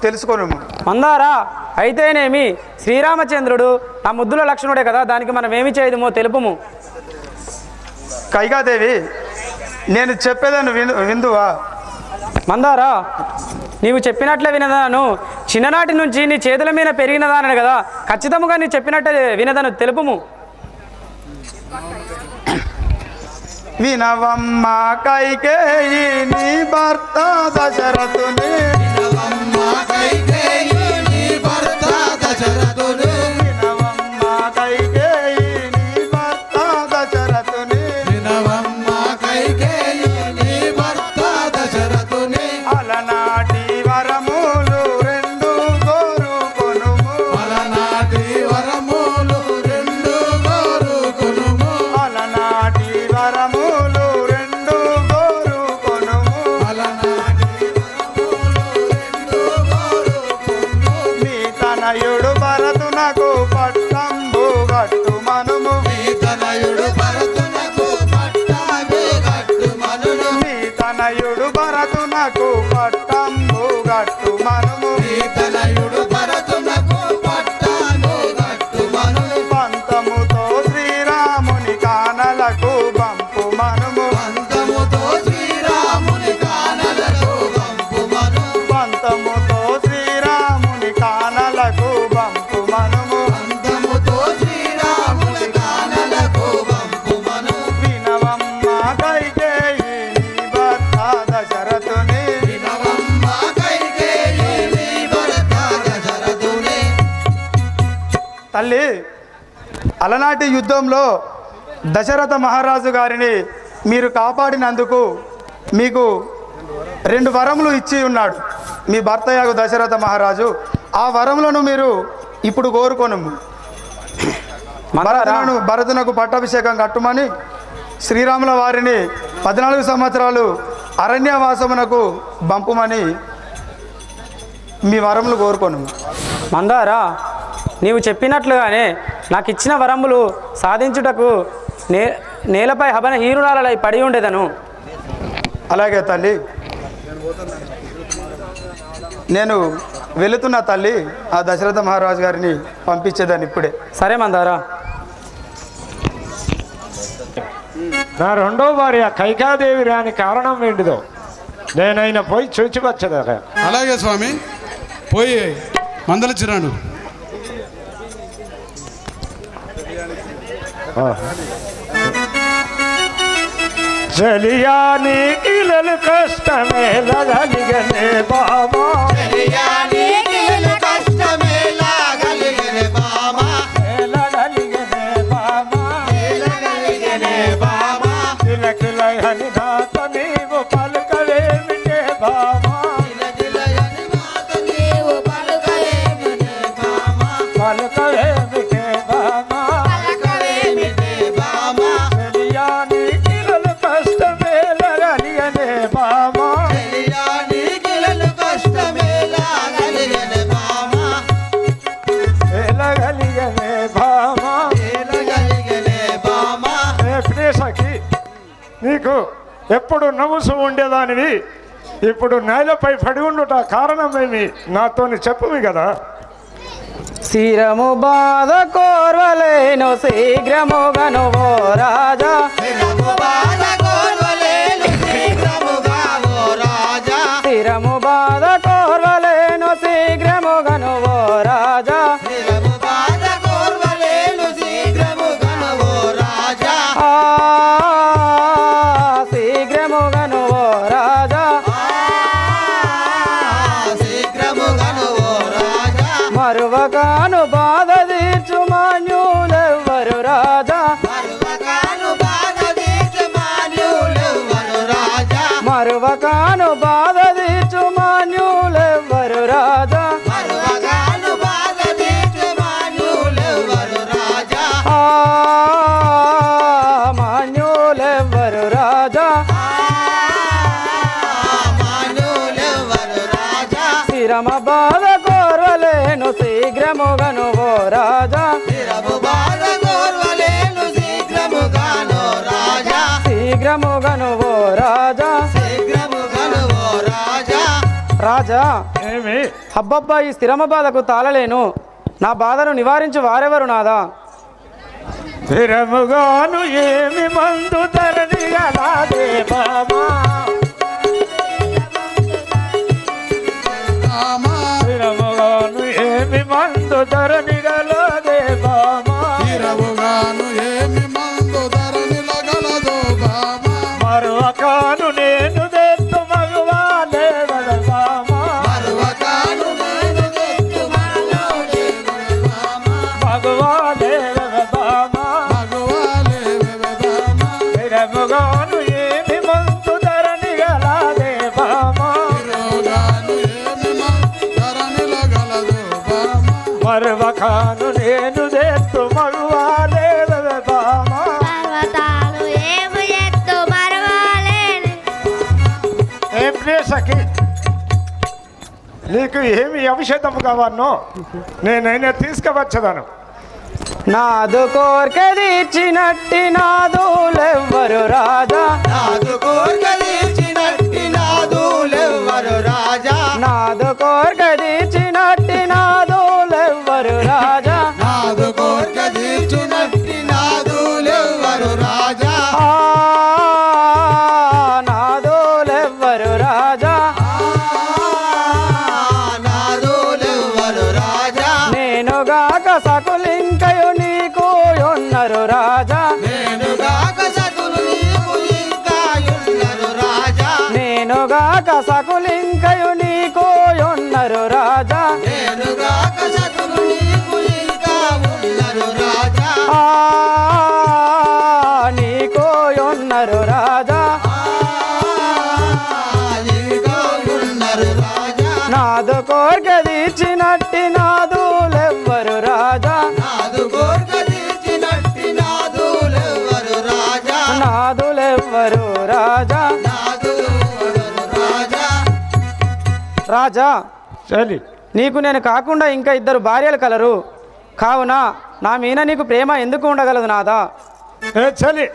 తెలుసుకొను. మందారా, అయితేనేమి శ్రీరామచంద్రుడు ఆ ముద్దుల లక్ష్మణుడే కదా, దానికి మనం ఏమి చేయదుమో తెలుపుము. కైకాదేవి, నేను చెప్పేదాన్ని విందువా? మందారా, నీవు చెప్పినట్లే వినదాను. చిన్ననాటి నుంచి నీ చేతుల మీద పెరిగినదానని కదా, ఖచ్చితంగా నీ చెప్పినట్టే వినదాను, తెలుపుము. వినవమ్మ కైకేయి నీ భర్త దశరథుని, వినవమ్మ కైకేయి నీ భర్త దశరథుని, వినవమ్మ కైకేయి నీ భర్త దశరథుని, వినవమ్మ కైకేయి నీ భర్త దశరథుని, అలనాటి వరములు రెండు కోరుకొనుము, అలనాటి వరములు రెండు కోరుకొనుము, అలనాటి వరములు రెండు కోరుకొనుము, అలనాటి వరములు రెండు కోరుకొనుము, నీ తనయుడు భరతునకు పట్టంబు గట్టు మనుము, నీ తనయుడు భరతునకు పట్టాభి గట్టు మనును, నీ తనయుడు భరతునకు పట్టంబు గట్టు మనుము, నీ తనయుడు భరతునకు పట్టాను గట్టు మనును, పంతముతో శ్రీరాముని కానలకు బంపు మనుము, పంతముతో శ్రీరాముని కానలకు పంపు మను, పంతముతో శ్రీరాముని కానలకు బంపు మనుము, పంతముతో శ్రీరాముని కానలకు పంపు మను, వినవమ్మ కైకేయి నీ భర్త దశరథుని, వినవమ్మ కైకేయి నీ భర్త దశరథుని. తల్లి అలనాటి యుద్ధంలో దశరథ మహారాజు గారిని మీరు కాపాడినందుకు మీకు 2 వరములు ఇచ్చి ఉన్నాడు. మీ భర్తయాగు దశరథ మహారాజు ఆ వరములను మీరు ఇప్పుడు కోరుకోను. భరతునకు పట్టాభిషేకం కట్టుమని శ్రీరాముల వారిని 14 సంవత్సరాలు అరణ్యవాసమునకు పంపుమని మీ వరములు కోరుకోను. మందారా, నీవు చెప్పినట్లుగానే నాకు ఇచ్చిన వరములు సాధించుటకు నేలపై హబన హీరురాలై పడి ఉండేదను. అలాగే తల్లి, నేను వెళుతున్న తల్లి. ఆ దశరథ మహారాజు గారిని పంపించేదాన్ని ఇప్పుడే. సరే మందారా. నా రెండో భార్య కైకాదేవి రాని కారణం ఏంటిదో నేనైనా పోయి చూచివచ్చదా? అలాగే స్వామి, పోయి మందలిచ్చిరాను. చలియాని కిలలు కష్టమే లగలిగనే బామా, కష్టమే లాగలిగనే బామా, కిలకిలయని నాత నీవు పలుకవేమిటే బామా, పలుకవేమిటే బామా, చలియాని కిలలు కష్టమే లగలిగనే బామా, లగలిగనే బామా. సఖి, నీకు ఎప్పుడు నవ్వుసు ఉండేదానివి, ఇప్పుడు నేలపై పడి ఉండుట కారణమేమి నాతోని చెప్పువి కదా. శిరము బాధ కోర్వలేను శీఘ్రముగను ఓ రాజా, శిరము బాధ కోర్వలేను శీఘ్రముగను ఓ రాజా, శీఘ్రముగను ఓ రాజా, మరువగాను బాధ తీర్చు మాన్యులెవ్వరు రాజా, మరువగాను బాధ తీర్చు మాన్యులెవ్వరు రాజా, మాన్యులెవ్వరు రాజా, శిరమ బాధ కోర్వలేను శీఘ్రముగను ఓ రాజా, శీఘ్రముగను ఓ రాజా. రాజా, ఏమి అబ్బబ్బా, ఈ స్థిరమ బాధకు తాళలేను. నా బాధను నివారించు వారెవరు నాదా? స్థిరముగాను ఏమి మందు ధరణి గలాదే బామా, స్థిరముగాను ఏమి మందు ధరణి గలాదే బామా, మరువకాను నేను దెత్తు మగువాలే బామా, మగువాలే బామా, స్థిరముగాను ఏమి మందు ధరణి గలాదే బామా, మరువకాను నేను దెత్తు మగువాలే బామా. ఏం ప్లేసకి నీకు ఏమి ఔషధము కావాలో నేనైనా తీసుకువచ్చదాను. నాదు కోర్క తీర్చినట్టి నాదులెవ్వరు రాజా, నాదు కోర్క తీర్చినట్టి నాదులెవ్వరు రాజా, నాదులెవ్వరు రాజా, నేనుగాక సకులింకయు నీకు యొన్నరు రాజా, నేనుగాక సకులింకయు నీకు యొన్నరు రాజా, నీకు యొన్నరు రాజా, నా నాదు కోరిక తీర్చినట్టి నాదులెవ్వరు రాజా నాదు కోరిక తీర్చినట్టి నాదులెవ్వరు రాజా నాదులెవ్వరు రాజా రాజా రాజా నీకు నేను కాకుండా ఇంకా ఇద్దరు భార్యలు కలరు కావున నా మీద నీకు ప్రేమ ఎందుకు ఉండగలదు నాదా చలి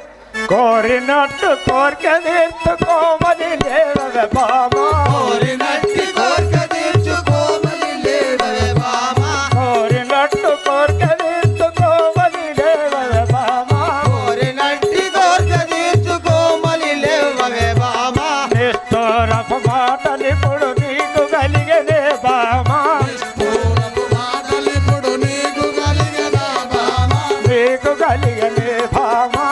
కోరినట్టు కోరిక తీర్చుకోమని లేవవే బామా కోరినట్టి కోరిక తీర్చుకోమని లేవవే బామా కోరినట్టు కోరిక తీర్చుకోమని లేవవే బామా కోరినట్టి కోరిక తీర్చుకోమని లేవవే బామా నిష్ఠూరపు మాటలిప్పుడు నీకు కలిగనే బామా పూరపు మాటలిప్పుడు నీకు కలిగనా బామా నీకు కలిగనే బామా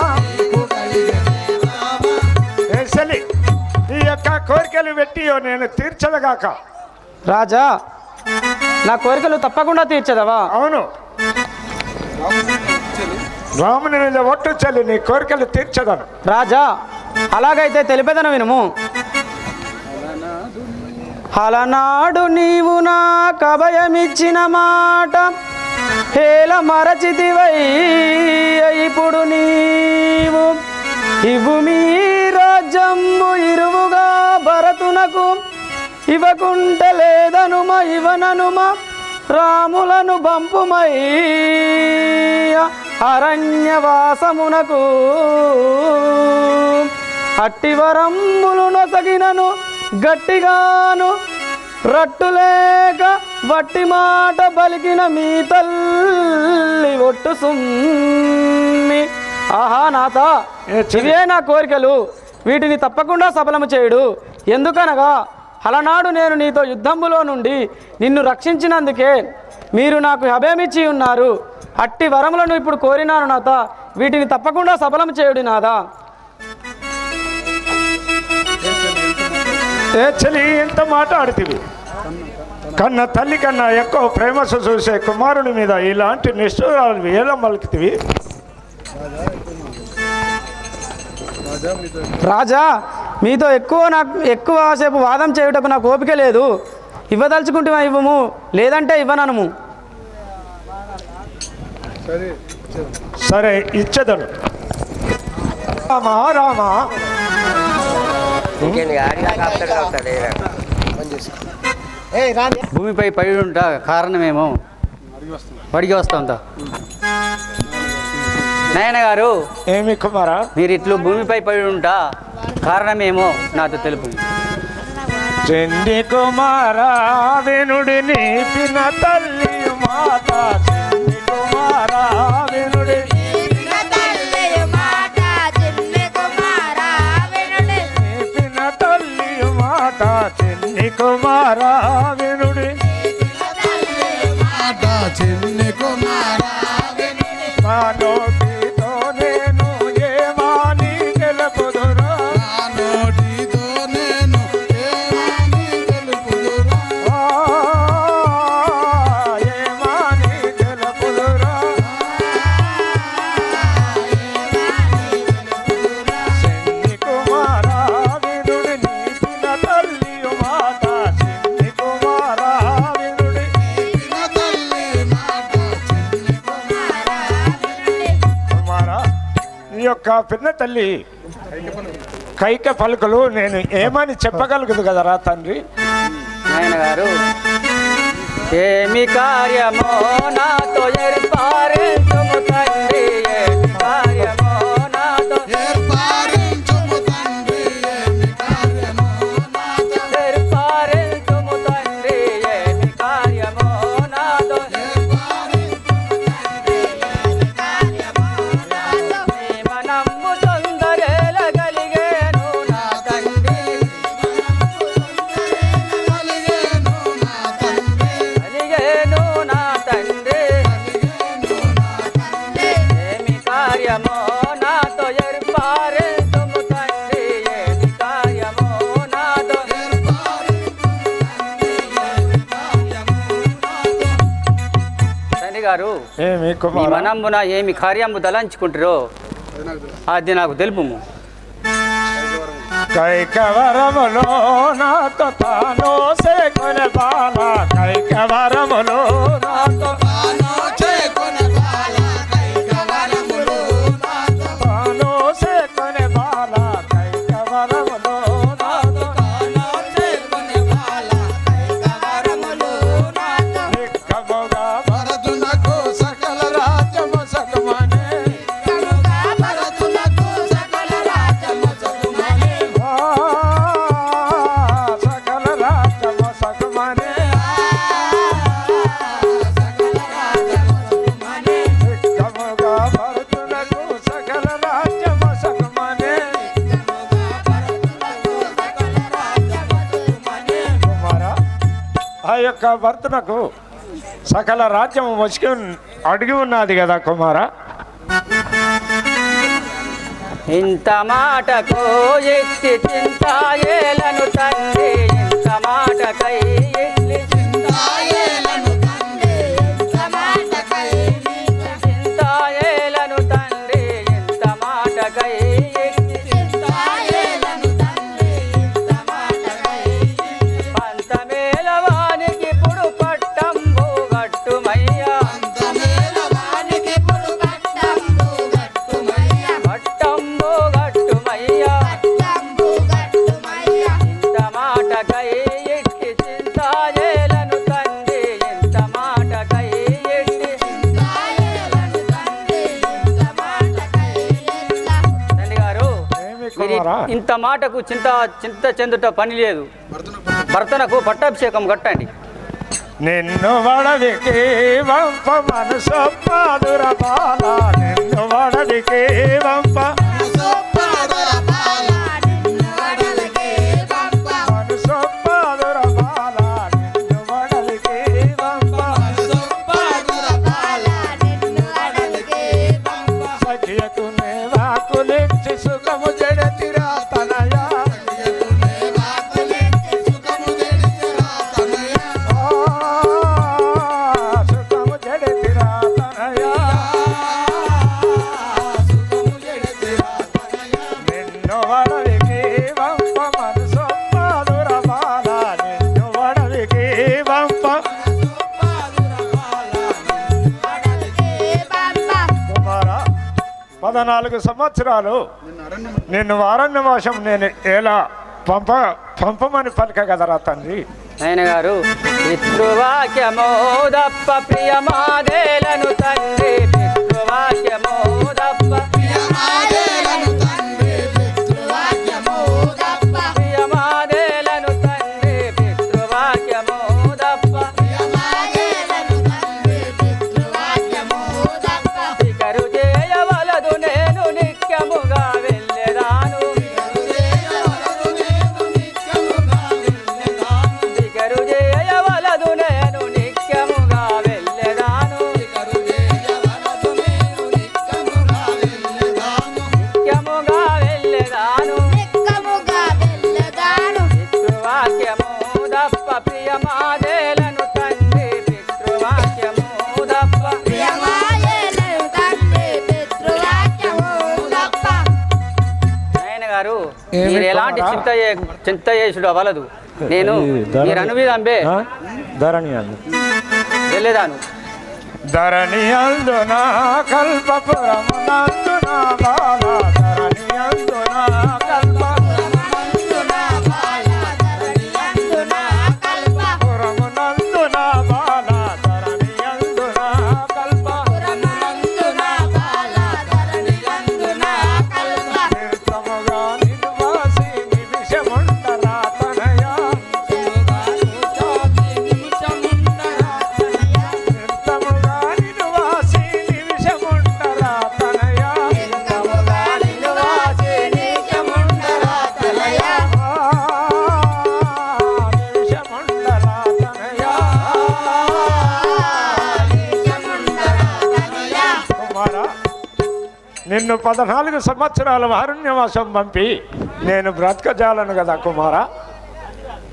చలి ఈ యొక్క కోరికలు పెట్టియో నేను తీర్చదగాక రాజా నా కోరికలు తప్పకుండా తీర్చదవా అవును రాముని మీద ఒట్టు చలి నీ కోరికలు తీర్చదను రాజా అలాగైతే తెలిపేదను వినుము అలనాడు నీవు నా కభయమిచ్చిన మాట హేల మరచితివై ఇప్పుడు నీవు ఇవు మీ రాజ్యము ఇరువుగా భరతునకు ఇవ్వకుంటలేదనుమ ఇవననుమ రాములను బంపుమై అరణ్యవాసమునకు అట్టివరమ్ములు నొసగినను గట్టిగాను రట్టులేక వట్టి మాట పలికిన మీ తల్లి ఒట్టు సుమ్మి ఆహా నాథ ఇవే నా కోరికలు వీటిని తప్పకుండా సఫలము చేయుడు ఎందుకనగా అలనాడు నేను నీతో యుద్ధంలో నుండి నిన్ను రక్షించినందుకే మీరు నాకు అభయమిచ్చి ఉన్నారు అట్టి వరములను ఇప్పుడు కోరినాను నాథ వీటిని తప్పకుండా సఫలము చేయుడు నాథా చలి ఎంత మాట్లాడుతీవి కన్న తల్లి కన్నా ఎక్కువ ప్రేమసు చూసే కుమారుని మీద ఇలాంటి నిష్ఠూరాలు ఎలా మలుకుతీవి రాజా మీతో ఎక్కువసేపు వాదం చేయుటకు నాకు ఓపిక లేదు ఇవ్వదలుచుకుంటే ఇవ్వము లేదంటే ఇవ్వనము సరే ఇచ్చదను రామా రామా భూమిపై పడి ఉంట కారణమేమో అడిగి వస్తాంత నాయన గారు ఏమి కుమారా మీరు ఇట్లు భూమిపై పడి ఉంట కారణమేమో నాతో తెలుపు చెంది కుమారా వినుడి నీపిన తల్లి మాత చెంది కుమారా వినుడి నీపిన తల్లి మాట చెంది కుమారా వినుడి చిన్ని కుమారా నా నోటితో నేను ఏమాని తెలుపుదురా నా నోటితో నేను ఏమని తెలుపుదురా ఏమాని తెలుపుదురా చెన్ని కుమారా వినుడి నీపిన తల్లి మాట చెన్ని కుమారా వినుడి నా తల్లి మాట చిన్ని కుమారా ఈ యొక్క పిన్న తల్లి కైక పలుకులు నేను ఏమని చెప్పగలుగుదు కదరా తండ్రి నాయన గారు ఏమి కార్యమో నాతో ఏర్పారించుము తండ్రి ఏమి కార్యమో నాతో ఏర్పారించుము తండ్రి ఏమి కార్యమో నాతో ఏర్పారించుము తండ్రి ఏమి కార్యమో నాతో మనమ్ము తొందరేల కలిగేను నా తండ్రి కలిగేను నా తండ్రి కలిగేను నా తండ్రి ఏమి కార్యమో నాతో ఏర్పారించుము తండ్రి ఏమి కార్యమో నాతో తండ్రి గారు ఏమి మీ కుమారా మనంబున ఏమి కార్యము తలంచుకుంటారో అది నాకు తెలుపుము కైకవరములో నాతో తాను సేకొన బాలా కైకవరములు నాతో తాను చేకొనే బాల కైకవరములు నాతో తాను సేకొనే బాల కైకవరములు నాతో తాను చేకొనే బాల కైకవరములు నాతో నిక్కముగా భరతునకు సకల రాజ్యము సకుమనే భరతునకు సకల రాజ్యము సకుమనే సకల రాజ్యము సకుమనే నిక్కముగా భరతునకు సకల రాజ్యము సకుమనే కుమారా ఆ యొక్క భర్తనకు సకల రాజ్యం వచ్చి అడిగి ఉన్నది కదా కుమారా. ఇంత మాటకు ఎత్తి చింతాయేలను తండ్రి ఇంత మాటకై ఎత్తి తాయేలను తండ్రి సమాటకై చింతాయేలను తండ్రి ఇంత మాటకై ఎత్తి తాయేలను తండ్రి సమాటకై పంతమేలవానికి ఇప్పుడు పట్టంబు గట్టుమయ్యా అంతమేల వానికి పొడు కట్టంబు గట్టుమయ్య పట్టంబు గట్టుమయ్యా కట్టంబు గట్టుమయ్య ఇంత మాటకై ఎట్టి చింతాయేలను తండ్రి ఇంత మాటకై ఎట్టి తాయేలను తండ్రి సమాటకై తండ్రి గారు ఏమి మీరు కుమారా ఇంత మాటకు చింత చెందుట పని లేదు. భర్తనకు పట్టాభిషేకం కట్టండి. నిన్ను వడవికి వంప మనసు పాదుర బాల నిన్ను వడవికి వంప సోపాదర బాల నిన్ను అడలకే పంప మనసు పాదుర బాల నిన్ను వడవికి వంప సోపాదర బాల నిన్ను అడలకే పంప సఖియకు వాకులిచ్చి సుఖము జడతిరా తనయా సుఖము జడతిరా తనయా నిన్ను వడవికి వంప మనసు పాదుర బాల నిన్ను వడవికి వంప కుమారా 14 సంవత్సరాలు నిన్ను అరణ్యవాసం నేను ఎలా పంపమని పలిక కదరా తండ్రి. ఆయన గారు పితృవాక్యమో దప్ప ప్రియమాదేలను తండ్రి పితృవాక్యమో దప్ప ప్రియమాదేలను తండ్రి పితృవాక్యము దప్ప ప్రియమాదేలను తండ్రి పితృవాక్యమో దప్ప ప్రియమాదేలను తండ్రి పితృవాక్యము దప్ప ఇకరు చేయవలదు నేను నిత్యముగా వెళ్ళేదాను ఇకరు చేయవలదు నేను నిత్యముగా వెళ్ళేదాను నిత్యముగా వెళ్ళేదాను పితృవాక్యము దప్ప ప్రియమాదేలను తండ్రి పితృవాక్యము దప్ప ఆయన గారు మీరు ఎలాంటి చింత చేసుడు అవ్వలదు. నేను మీరు అనువిధంబే ధరణి అందు వెళ్ళేదాను. ధరణి అందున కల్పపురమునందున బాల ధరణి అందున కల్పపురమునందున బాల ధరణి అందున తీర్థముగా నివాసి నిమిషముండరా తనయా తీర్థముగా నివాసి నిమిషముండరా తనయా నిమిషముండరా తనయా కుమారా నిన్ను 14 సంవత్సరాల అరణ్యవాసం పంపి నేను బ్రతకజాలను కదా కుమారా.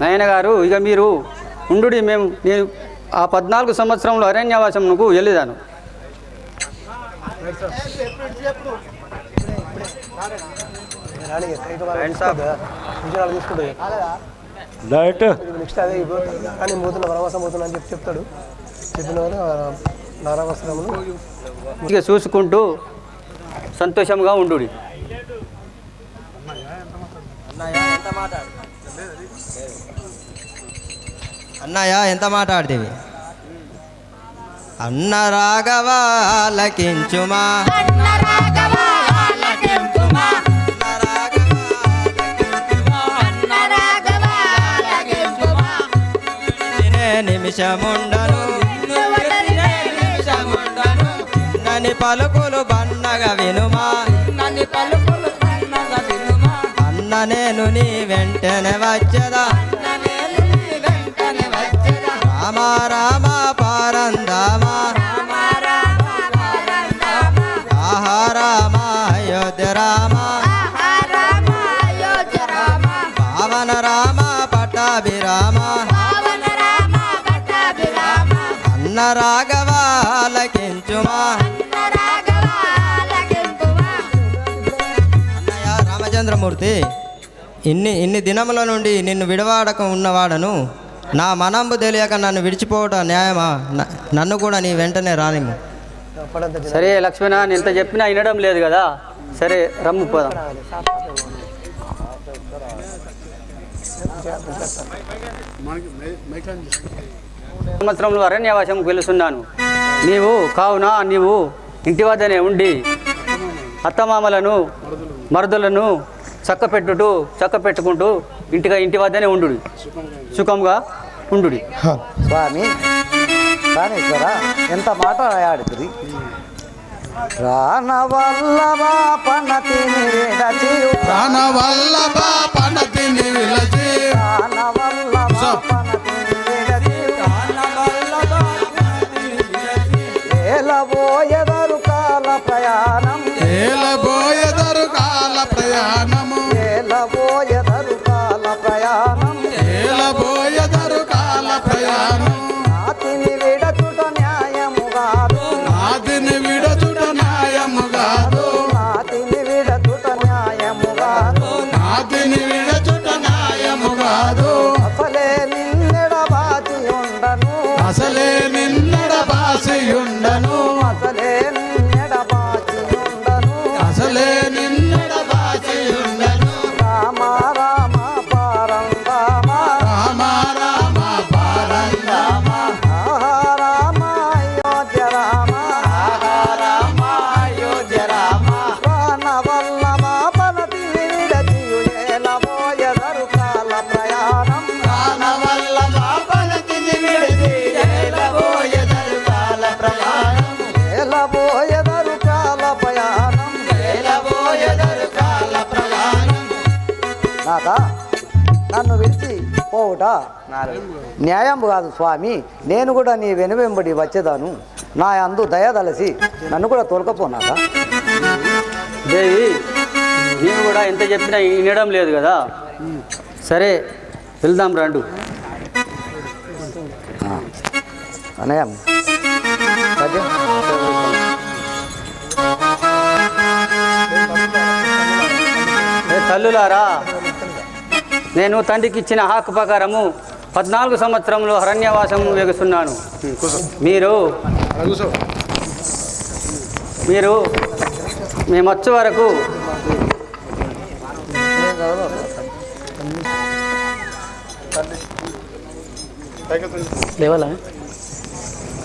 నాయన గారు ఇక మీరు ఉండు నేను ఆ 14 సంవత్సరంలో అరణ్యవాసంకు వెళ్ళేదాను. డైట్ నెక్స్ట్ అదే కానీ పోతున్నా వనవాసం పోతున్నా అని చెప్తాడు. చెప్పిన వాళ్ళు నారావస్త్రములు ఇక చూసుకుంటూ సంతోషంగా ఉండు. అన్నయ్య ఎంత మాట్లాడుతీవి? అన్న రాఘవా లకించుమా నిమిషముండను నని పలుకులు బన్నగా వినుమా అన్న నేను నీ వెంటనే వచ్చదా రామ రామ పారందామా ఆహా రామ అయోధ్య రామ పావన రామ పట్టాభిరామ అన్న రాఘవా లకించుమా అన్నయ్య రామచంద్రమూర్తి, ఇన్ని దినముల నుండి నిన్ను విడవాడక ఉన్నవాడను. నా మనంబు తెలియక నన్ను విడిచిపోవటం న్యాయమా? నన్ను కూడా నీ వెంటనే రానిము. సరే లక్ష్మణ, నేను ఎంత చెప్పినా వినడం లేదు కదా. సరే రమ్ము పోదాం. సంవత్సరంలో అరణ్యవాసం వెలుస్తున్నాను. నీవు ఇంటి వద్దనే ఉండి అత్తమామలను మరుదులను చక్కపెట్టుకుంటూ ఇంటి వద్దనే ఉండు, సుఖంగా ఉండు. స్వామి ప్రాణేశ్వర ఎంత మాట ఆడుతుంది. ప్రాణవల్లభ పనతిని విడచి ప్రాణవల్లభ పనతిని విలచి ప్రాణవల్లభ పనతిని విడచి ఏలబోయెదరు కాల ప్రయాణం ఏలబోయెదరు కాల ప్రయాణము ఏలబోయెదరు కాల ప్రయాణం ఏలబోయెదరు కాల ప్రయాణం నాతిని విడచుట న్యాయము కాదు నాదిని విడచుట న్యాయము కాదు నాతిని విడచుట న్యాయము కాదు నాదిని విడచుట న్యాయము కాదు అసలే నిన్నెడబాచి ఉండను అసలే నిన్నెడబాసి ఉండను అసలే నిన్నెడబాచి ఉండను అసలే నిన్నెడబాసి ఉండను రామ రామ పారందామ రామ రామ పారందామ ఆహా రామ అయోధ్య రామ ప్రాణవల్లభ పనతిని విడచియు ఏలబోయెదరు కాల ప్రయాణం ప్రాణవల్లభ పనతిని విడిచి ఏలబోయెదరు కాల ప్రయాణం ఏలబోయెదరు కాల ప్రయాణం ఏలబోయెదరు కాల ప్రయాణం నాదా నన్ను విడిచి పోవుట న్యాయం కాదు స్వామి. నేను కూడా నీ వెనువెంబడి వచ్చేదాను. నా అందు దయదలసి నన్ను కూడా తోలుకపోనాదా. దేవి, నేను కూడా ఎంత చెప్పినా వినడం లేదు కదా. సరే వెళ్దాం రండు. అనయం తల్లులారా, నేను తండ్రికి ఇచ్చిన హక్కు ప్రకారము 14 సంవత్సరంలో అరణ్యవాసం వెగుస్తున్నాను. మీరు మేమొచ్చే వరకు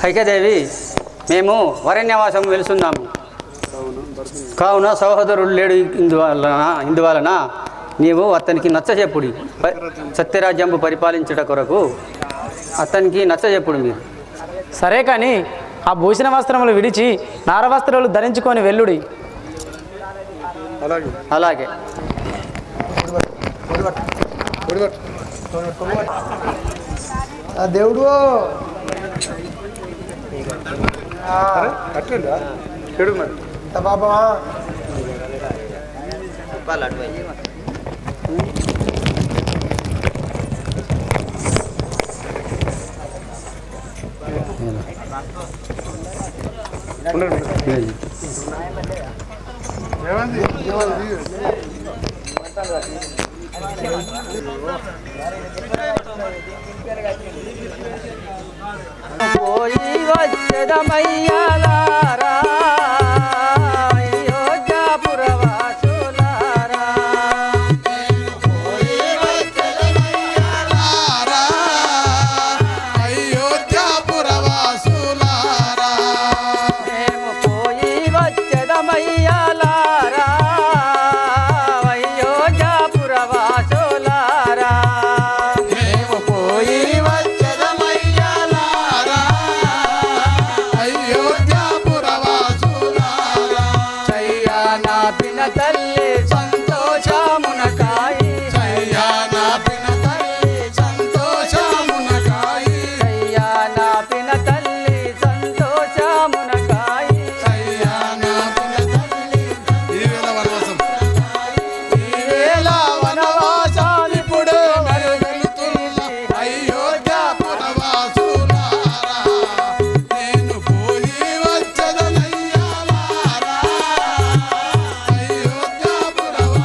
కైకదేవి, మేము అరణ్యవాసం వెలుస్తున్నాము. కావున సహోదరుడు లేడు. ఇందువలన నీవు అతనికి నచ్చచెప్పుడు. సత్యరాజ్యంపు పరిపాలించుట కొరకు అతనికి నచ్చచెప్పుడు. మీరు సరే కానీ ఆ భూషణ వస్త్రములు విడిచి నారవస్త్రాలు ధరించుకొని వెల్లుడి. అలాగే ఆ దేవుడు పాపమా పోయి వచ్చదమయ్యాలారా అయోధ్యాపురవాసులారా అయోధ్యాపురవాసులారా మేము పోయి వచ్చదమయ్యాలారా అయోధ్యాపురవాసులారా మేము పోయి వచ్చదమయ్యాలారా అయోధ్యాపురవాసులారా చయ్యా నా పిన తల్లి సంతోషమునకాయి చయ్యా నా పిన తల్లి సంతోషమునకాయి చయ్యా నా పిన తల్లి సంతోషమునకాయి చయ్యా నా పిన తల్లి ఈ వేళ వనవాసాలిప్పుడే మరి వెళుతున్న అయోధ్యాపురవాసులారా నేను పోయి వచ్చదనయ్యాలారా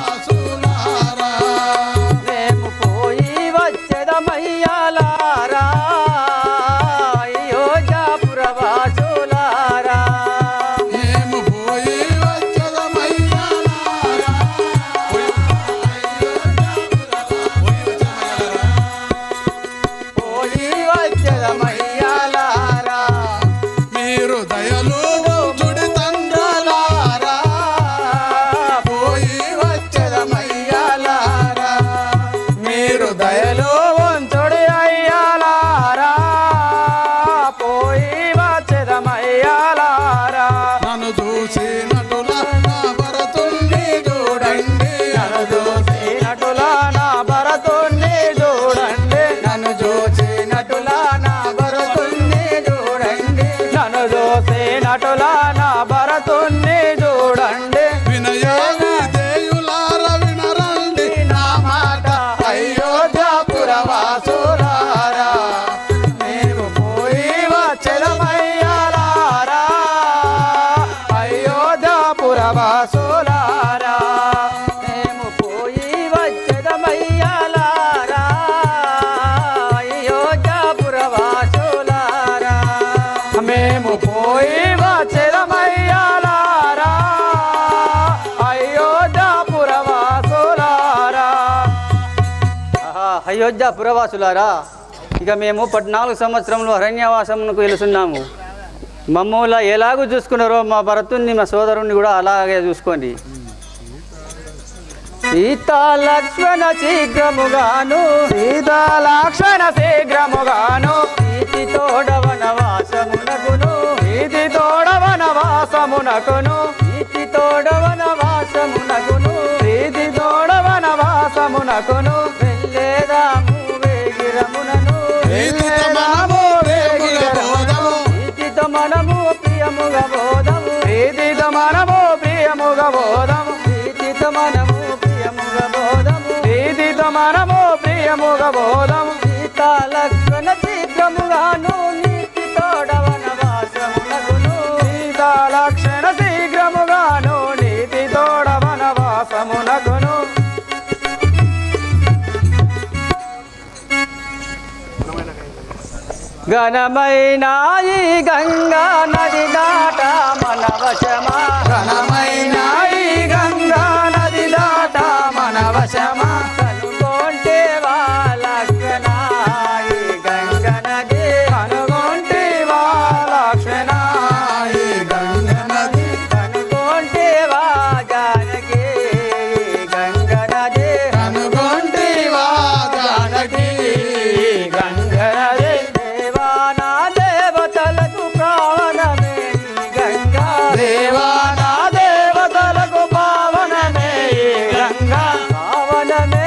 అయోధ్యాపురవాసులారా మేము పోయి వచ్చదమయ్యాలారా అయోధ్యాపురవాసులారా మేము పోయి వచ్చదమయ్యాలారా పోయి వచ్చదమయ్యాలారా మీరు దయలు చూడి తండ్రులారా పోయి వచ్చదమయ్యాలారా మీరు దయలో వంచుడి అయ్యాలారా పోయి వచ్చదమయ్యాలారా నన్ను చూసినటులా నా భరతుణ్ణి చూడండి నన్ను చూసినటులా నా భరతుణ్ణి చూడండి నన్ను చూసినటులా నా భరతుణ్ణి చూడండి నన్ను చూసినటులా నా భరతుణ్ణి చూడండి వినయ విధేయులార వినరండి నా మాట అయోధ్యాపురవాసులారా మేము పోయి వచ్చదమయ్యాలారా అయోధ్యాపురవాసులారా మేము పోయి వచ్చదమయ్యాలారా అయోధ్యాపురవాసులారా మేము పోయి వచ్చదమయ్యాలారా అయోధ్యాపురవాసులారా అయోధ్యాపురవాసులారా ఇక మేము 14 సంవత్సరంలో అరణ్యవాసమునకు వెళుతున్నాము మమ్మల్ని ఎలాగూ చూసుకున్నారో మా భరతుణ్ణి మా సోదరుణ్ణి కూడా అలాగే చూసుకోండి సీతాలక్ష్మణ శీఘ్రముగాను సీతాలక్ష్మణ శీఘ్రముగాను ప్రీతి తోడవనవాసమునకును ప్రీతి తోడవనవాసమునకును ప్రీతి తోడవనవాసమునకును ప్రీతి తోడవనవాసమునకును వెళ్ళేదాము వేగిరమునను ప్రీతితో మనము ప్రియముగా బోధము ప్రీతితో మనము ప్రియముగా బోధము ప్రీతితో మనము ప్రియముగా బోధము ప్రీతితో మనము ప్రియముగా బోధము సీతాలక్ష్మణ శీఘ్రముగాను నీతి తోడవనవాసమునకును సీతాలక్ష్మణ శీఘ్రముగాను నీతి తోడవనవాసమునకును ఘనమైన ఈ గంగా నది దాట మన వశమా ఘనమైన ఈ గంగా నది దాట మన వశమా కనుగొంటే లక్షణ ఈ గంగ నది కనుగొంటే లక్షణ ఈ గంగ నది కనుగొంటే జానకి గంగ నది కనుగొంటి జానకి గంగ నది దేవానా దేవతలకు ప్రాణమే ఈ గంగా దేవానా దేవతలకు పావనమే ఈ గంగా పావనమే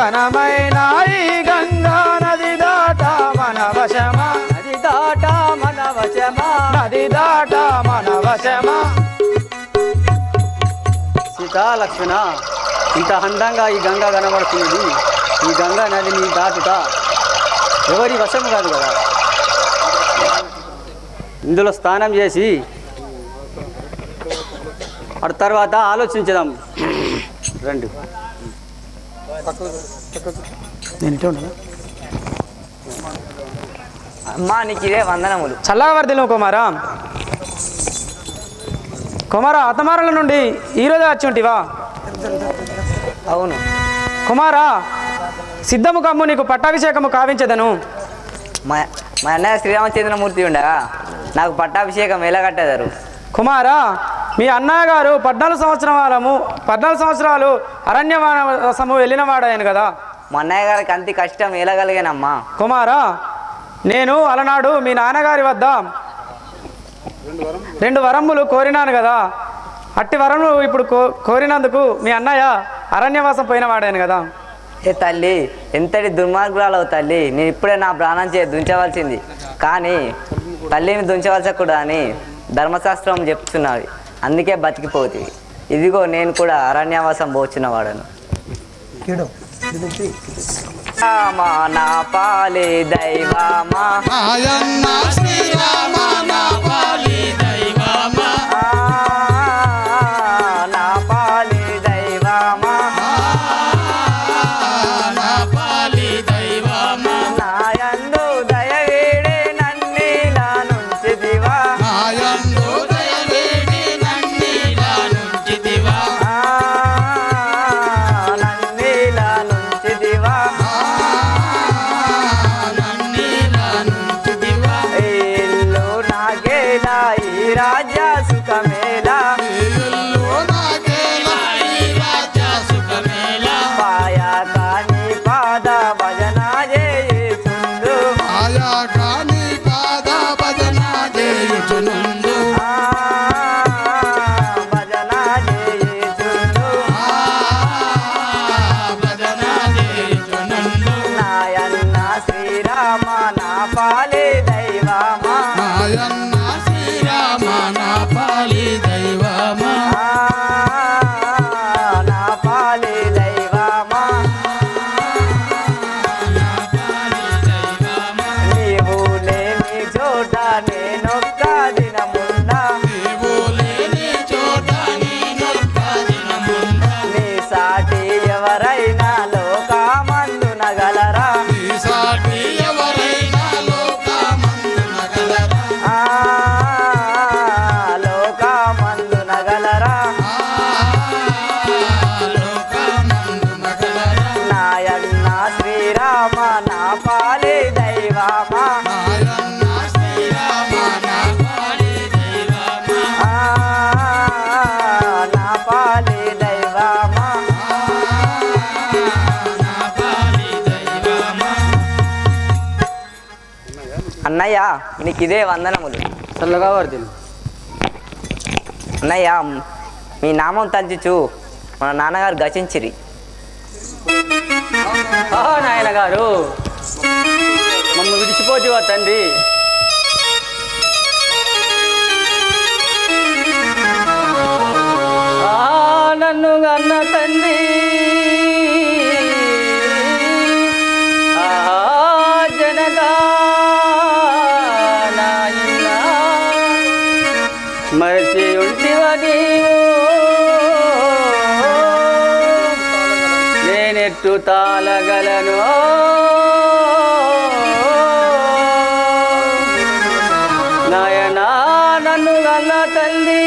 ఘనమైన ఈ గంగా నది దాట మన వశమా నది దాట మన వశమా నది దాట మన వశమా. సీతా లక్ష్మణ, ఇంత అందంగా ఈ గంగ కనబడుతున్నది. ఈ గంగా నదిని దాటుతా ఎవరి వశం కాదు కదా. ఇందులో స్నానం చేసి ఆ తర్వాత ఆలోచించదాం. రండి. నేను ఇటే ఉండనా? అమ్మా నీకు ఇదే వందనములు. చల్లవర్దిలో కుమారా. కుమారా, అతమారుల నుండి ఈరోజే వచ్చి ఉంటివా? అవును కుమారా, సిద్ధము కమ్ము, నీకు పట్టాభిషేకము కావించదను. మా మా అన్నయ్య శ్రీరామచంద్రమూర్తి ఉండగా నాకు పట్టాభిషేకం ఎలా కట్టేదారు? కుమారా, మీ అన్నయ్య గారు 14 సంవత్సరాలు అరణ్యవాసము వెళ్ళిన వాడాయను కదా. మా అన్నయ్య గారికి అంత కష్టం ఎలా కలిగానమ్మా? కుమారా, నేను అలనాడు మీ నాన్నగారి వద్ద 2 వరములు కోరినాను కదా. అట్టి వరములు ఇప్పుడు కోరినందుకు మీ అన్నయ్య అరణ్యవాసం పోయిన వాడాను కదా. ఏ తల్లి, ఎంతటి దుర్మార్గురాలవు తల్లి. నేను ఇప్పుడే నా ప్రాణం దుంచవలసింది, కానీ తల్లిని దుంచవలసకూడదు అని ధర్మశాస్త్రం చెప్తున్నది. అందుకే బతికిపోతుంది. ఇదిగో నేను కూడా అరణ్యవాసం పోచున్నవాడను. నా పాలి దైవమా ఆయన్న శ్రీరామ నా పాలి దైవమా నా పాలి దైవమా నా పాలి దైవమా నాయందు దయవేడి నన్నిలా నుంచి దివా ఆయన్న దయవేడి నన్నిలా నుంచి దివా నన్నిలా నుంచి దివా ఇల్లు నాగేలా ఈ రాజ్య సుఖమేలా పాయా కాని పాద భజన చేయుచుండు ఆయా కాని పాద భజన చేయుచునుండు భజన చేయుచుండు భజన చేయుచునుండు నాయన్న శ్రీరామ నా పాలి దైవమా ఆయన్న శ్రీరామ నా పాలి దైవమా నా పాలి దైవమా నీవు లేని చోట నేనొక్క దినమున్నా నీవు లేని చోట నేనొక్క దినమున్నా నీ సాటి ఎవరైనా లోకమందునగలరా నీ సాటి ఎవరైనా లోకమందునగలరా లోకమందునగలరా లోకమందునగలరా నాయన్న శ్రీరామ నా పాలి దైవమా ఆయన్న శ్రీరామ నా పాలి దైవమా నా పాలి దైవమా నా పాలి దైవమా అన్నయ్య నీకు ఇదే వందనములు. చల్లగా వర్దిల్లు. అన్నయ్య, మీ నామం తలుచుచు మన నాన్నగారు గచించిరి. నాయన గారు, మమ్మ విడిచిపోతేవా తండ్రి? నన్ను అన్న తండ్రి జనగా నాయన మరిచి ఉంటివా నీవు నేనెట్టు తాళగలను నాయనా నన్ను అన్న తల్లి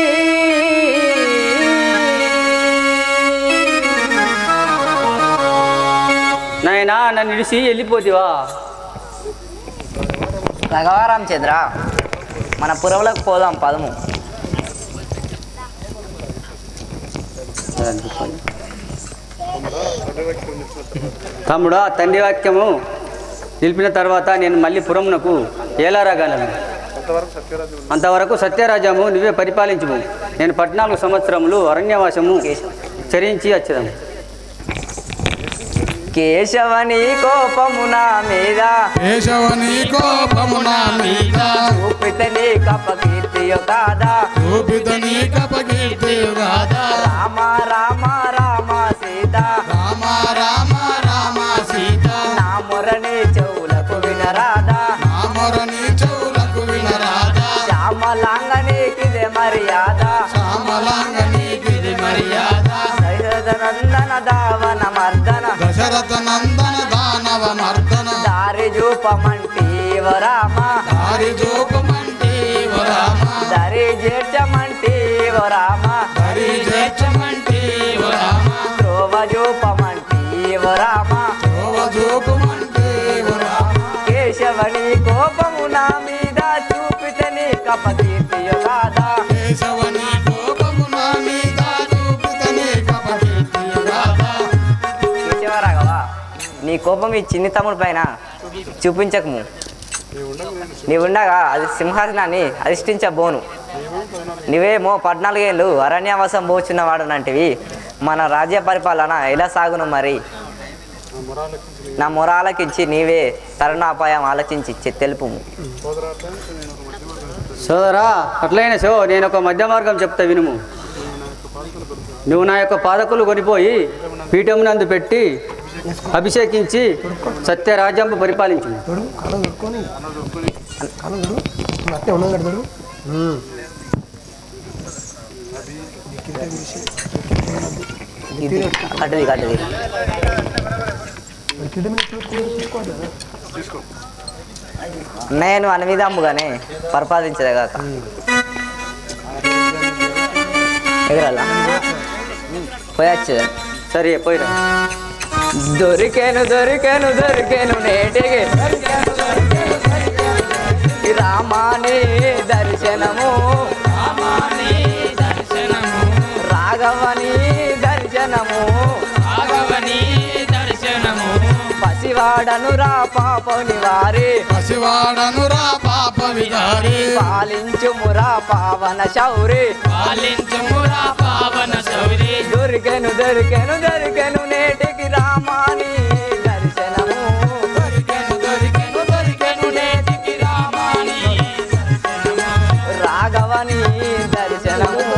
నాయనా నన్ను ఇడిసి వెళ్ళిపోతివా? రాఘవారామచంద్ర, మన పురవులకు పోదాం పదము. తమ్ముడా, తండ్రి వాక్యము నిలిపిన తర్వాత నేను మళ్ళీ పురమునకు ఎలా రాగలను? అంతవరకు సత్యరాజ్యము నువ్వే పరిపాలించుము. నేను 14 సంవత్సరములు అరణ్యవాసము చరించి వచ్చేదాను. కేశవని కోపము నా మీద కేశవని కోపము నా మీద చూపితని కపకీర్తియో కాదా చూపితని కపకీర్తియు కాదా రామ రామ రామ సీత రామ రామ రామ సీత నా మొరని చెవులకు వినరాదా నా మొరని చెవులకు వినరాదా శ్యామలాంగనీకిదే మర్యాద శ్యామలాంగనీకిది మర్యాద దశరథనందన దావన మర్దన దశరథ నందన దానవ మర్దన దారి చూపమంటీవ రామ దారి చూపమంటీవ రామ దరి చేర్చమంటీవ రామ దరి చేర్చమంటీవ రామ త్రోవ చూపమంటీవ రామ త్రోవ చూపమంటీవ రామ కేశవని కోపము నా మీద చూపితని కపకీర్తియో కాదా కేశవని కోపము నా మీద చూపితని కపకీర్తియు కాదా కేశవరాఘవా నీ కోపం ఈ చిన్ని తమ్ముడి పైన చూపించకము నీవుండగా అది సింహాసనాన్ని అధిష్ఠించబోను నీవేమో 14 ఏళ్ళు అరణ్యవాసం పోచున్నవాడునంటివి మన రాజ్య పరిపాలన ఎలా సాగును మరి నా మొరాలకించి నీవే తరుణాపాయం ఆలోచించి తెలుపు సోదరా అట్లయిన సో నేను ఒక మధ్య మార్గం చెప్తా వినుము. నువ్వు నా యొక్క పాదకులు కొనిపోయి పీఠమునందు పెట్టి అభిషేకించి సత్యరాజ్యంపు పరిపాలించు. కట్టది కట్టది నేను అన్విధముగానే పరిపాలించలేగాక ఎగరాలా పోయొచ్చు సరే పోయిరా. దొరికేను దొరికేను దొరికేను నేటికి రామాని దర్శనము రాఘవని దర్శనము పసివాడను రా పాపని వారి పసివాడనురా పాప విదారి పాలించుమురా పావన శౌరి దొరికెను దొరికెను దొరికెను నేటికి రామాని దర్శనము రాఘవని దర్శనము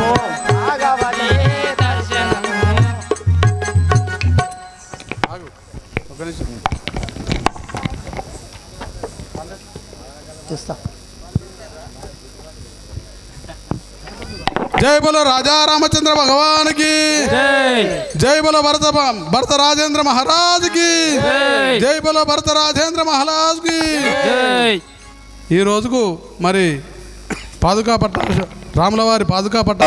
జై బోలో రాజా రామచంద్ర భగవాన్ కి జై బోలో భరత రాజేంద్ర మహారాజ్ కి జై బోలో భరత రాజేంద్ర మహారాజ్ కి. ఈ రోజుకు మరి పాదుకా పట్ట రాముల వారి పాదుకా పట్ట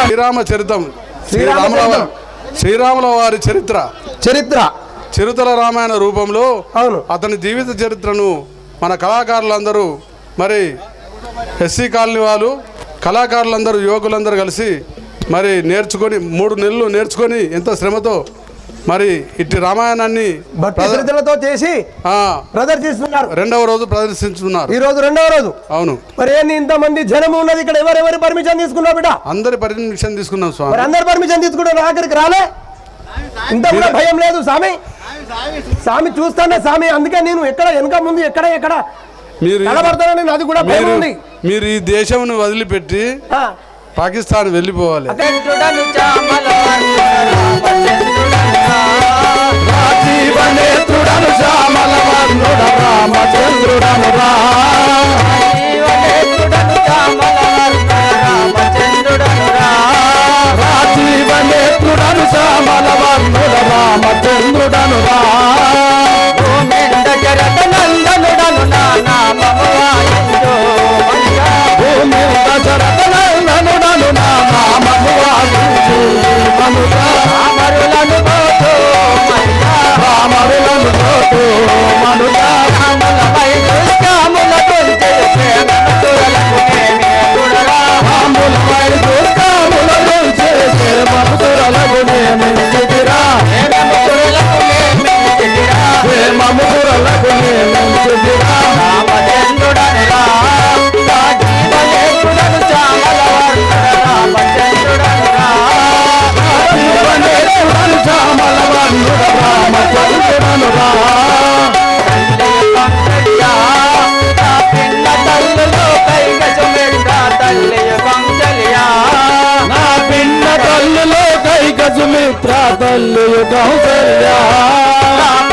శ్రీరామ చరితం శ్రీరాముల వారి చరిత్ర రామాయణ రూపంలో అవును అతని జీవిత చరిత్రను మన కళాకారులందరూ మరి ఎస్సీ కాలనీ వాళ్ళు కళాకారులందరూ యువకులందరూ కలిసి మరి నేర్చుకొని 3 నెలలు నేర్చుకొని ఎంతో శ్రమతో మరి ఇట్టి రామాయణాన్ని భక్తులతో చేసి ప్రదర్శిస్తున్నారు. రెండవ రోజు ప్రదర్శిస్తున్నారు. ఈ రోజు రెండవ రోజు. అవును. మరి ఏంది ఇంతమంది జనము ఉన్నది ఇక్కడ? ఎవరెవరి పర్మిషన్ తీసుకున్నావు బిడ్డ? అందరి పర్మిషన్ తీసుకున్నాం స్వామి. మరి అందరి పర్మిషన్ తీసుకుంటే ఆఖరికి రాలే? ఇంత కూడా భయం లేదు స్వామి? స్వామి చూస్తానే స్వామి, అందుకే నేను ఎక్కడ వెనక ముందు ఎక్కడ మీరు నిలబడతానని నాది కూడా భయం ఉంది. మీరు ఈ దేశంను వదిలిపెట్టి పాకిస్తాన్ వెళ్ళిపోవాలి. చంద్రుడను చామల రాజీవనేత్రుడను శ్యామల వర్ణుడ రామచంద్రుడను రా. రాజీవనేత్రుడను చామల రామచంద్రుడను రా. రాజీవనేత్రుడను శ్యామల వర్ణుడ రామచంద్రుడను రా. భూమింద జరత నందనుడను నా నామము వాయించు మంగా. భూమింద జరత నందనుడను నా నామము వాయించు మనుగా. రామరులను పోతూ మయ్యా. రామరులను పోతూ మనుగా. రాములపై దుష్కాముల కొంచెలు ప్రేమతులకు నేనే గుణరా. రాములపై దుష్కాములను చేసే మధురలకు నియమించితిరా. ప్రేమతులకు నేనే చెడిరా. మధురలకు నియమించితిరా. రామచంద్రుడను రా. రాజీవనేత్రుడను చామల వర్ణుడ రామచంద్రుడను రా. రాజీవనేత్రుడను శ్యామల వర్ణుడ రామచంద్రుడను రా. నా పిన్న తల్లులో కైక సుమిత్ర తల్లియు కౌసల్య.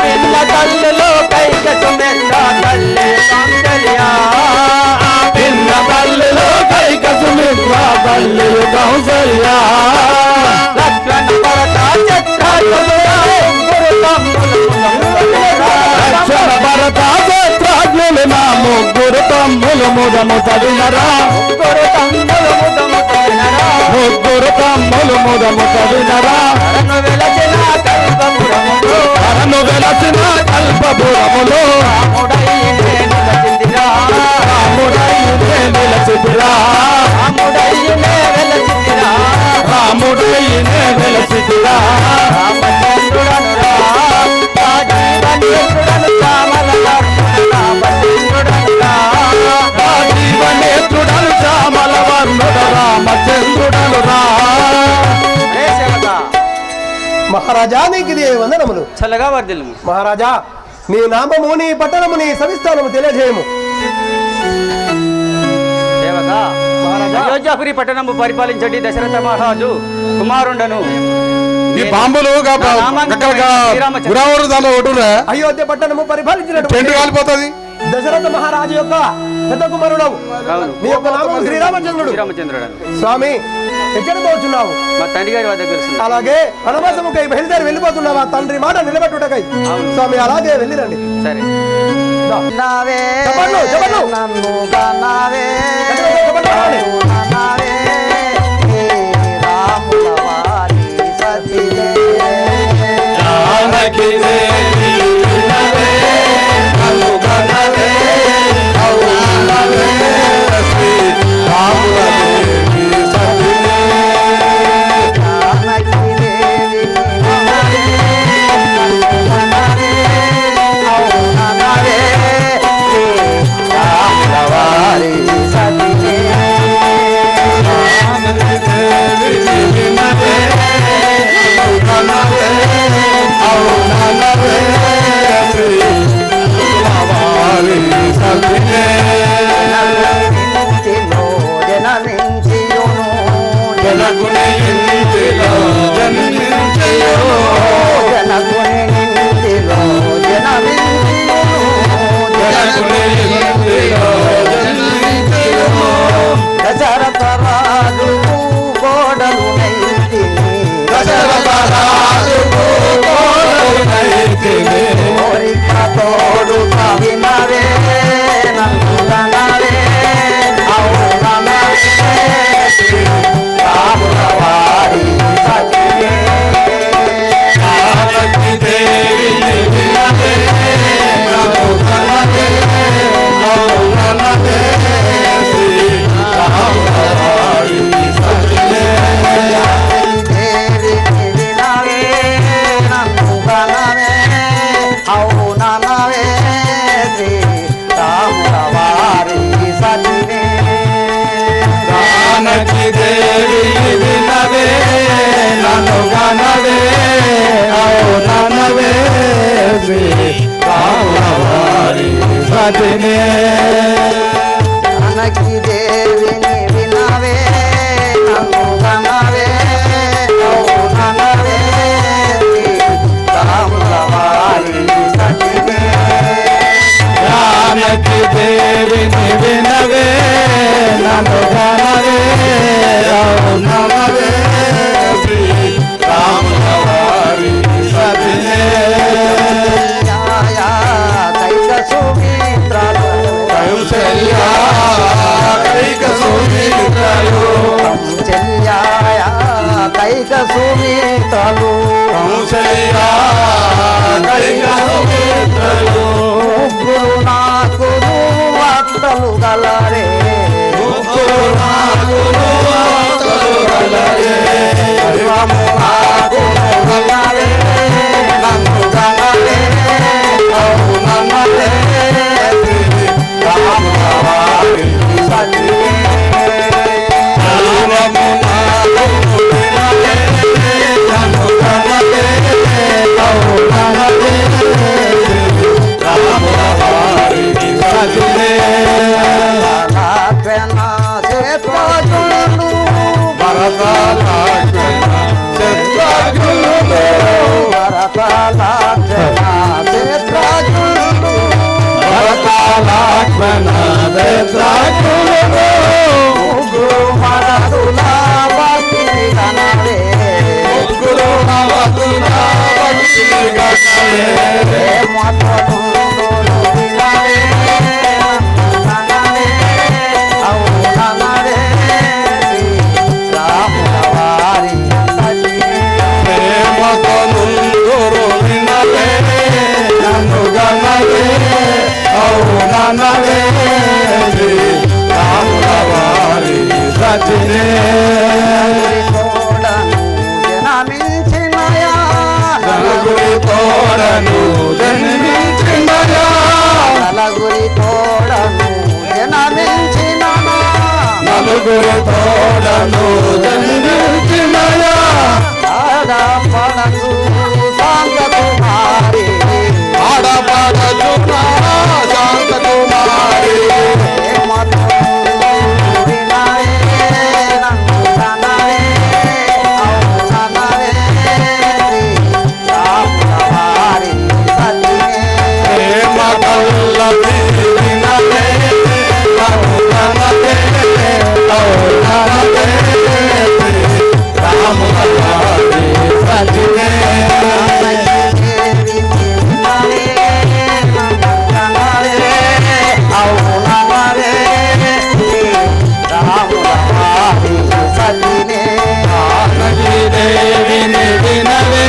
పిన్న తల్లులో కైక సుమిత్ర తల్లియు కౌసల్య. లక్ష్మణ భరత శత్రుఘ్నులు నా ముగ్గురు తమ్ములు ముదము తడినరా. ముగ్గురు తమ్ములు ముదము తడినరా. కరను వెలసిన కల్పపురములో రాముడయ్యే నిలచితిరా. రాముడయ్యే వెలసితిరా. రామచంద్రుడను రా. రాజీవనేత్రుడను చామల రామచంద్రుడను రా. రాజీవనేత్రుడను శ్యామల వర్ణుడ రామచంద్రుడను రా. మహారాజా నీకు ఇది వందనములు. చల్లగా వర్ధిల్లు. మహారాజా నీ నామము నీ పట్టణము నీ సవిస్తానము తెలియజేయము. దేవత అయోధ్యాపురి పట్టణము పరిపాలించండి దశరథ మహారాజు కుమారుండను. ఈ బాంబులు గురావరు దానిలో ఒటురా. అయోధ్య పట్టణము పరిపాలించినట్టు టెంట్ కాలిపోతుంది. దశరథ మహారాజు యొక్క పెద్ద కుమారుడవు. అవును. నీ యొక్క నామం శ్రీరామచంద్రుడు. శ్రీరామచంద్రుడను. స్వామి ఎక్కడికి పోతున్నావు? మా తండ్రి గారి వద్దకు వెళ్తుంది. అలాగే వనవాసముకై బయలుదేరి వెళ్ళిపోతున్నావా? తండ్రి మాట నిలబెట్టుటకై. స్వామి అలాగే వెళ్ళిరండి. సరే. చెప్పండి, చెప్పండి. నన్ను కన్నావే చెప్పండి, చెప్పండి. కన్నావే రాముల వారి సతియే. జానకి దేవి వినవే, కన్ను కనవే, అవునవే, శ్రీ రాముల దేవి సతియే. జానకి దేవి వినవే, కన్ను కనవే, అవునవే, శ్రీ రాముల వారి సతియే. జానకి దేవి వినవే, కన్ను కనవే, అవునవే, శ్రీ రాముల వారి సతియే. జనమించినో జనమించియును జనకుని ఇంటిలో జన్మించెయో. జనకుని ఇంటిలో జనమించియును జనకుని ఇంటిలో జన్మించెయో. దశరథ రాజు కోడలు నైతిని దశరథ రాజుకు కోడలునైతిని. కోరిక తోడు వినవే నన్ను కనవే అవునవే శ్రీ రాముల వారి సతియే. కైక సుమిత్రలు కౌశల్యా కైక సుమిత్రలు ముగ్గురు నాకు అత్తలు గలరే ముగ్గురు నాకు అత్తలు గలరే దైవము నాకు గలరే నన్ను గలరే నన్నలే రాముల వారి సఖియే దైవము నాకు వినలే నన్ను గనలే కౌనలే రాముల వారికి సఖియే లాక్షణ శత్రుఘ్నుడు భరత లక్ష్మణ శత్రుఘ్నులు భరత లాక్షణ శత్రుఘ్నుడు భరత లక్ష్మణ శత్రుఘ్నులు ముగ్గురు మరదుల భక్తి కనరే ముగ్గురు నవదుల భక్తి గణలే మతముందులు వినరే నన్ననే అవుననరే రాముల వారి సఖియే ప్రేమతో ముందురు వినలే నన్ను గనలే అవుననలే రాముల వారి సఖియే నలుగురి తోడను జన్మించినయా నలుగురి తోడను జనమించిన నలుగురి తోడను జన్మించినయా ఆడపడచు శాంత కుమారి ఆడపడచు శాంత కుమారి ప్రేమ కల్లవి వినలే కౌనలే కౌనలే రాముల వారి సఖియే జానకి దేవిని వినలే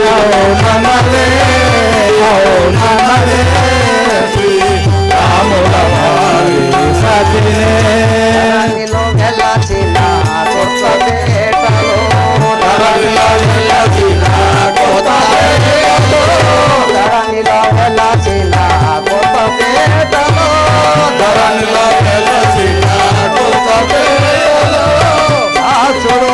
కౌనలే కౌనలే రాముల వారి సఖియే తరలిలో నిలచిన కోతపేటలో ధరణిలో వెలసిన కోతపేటలో రాసుడు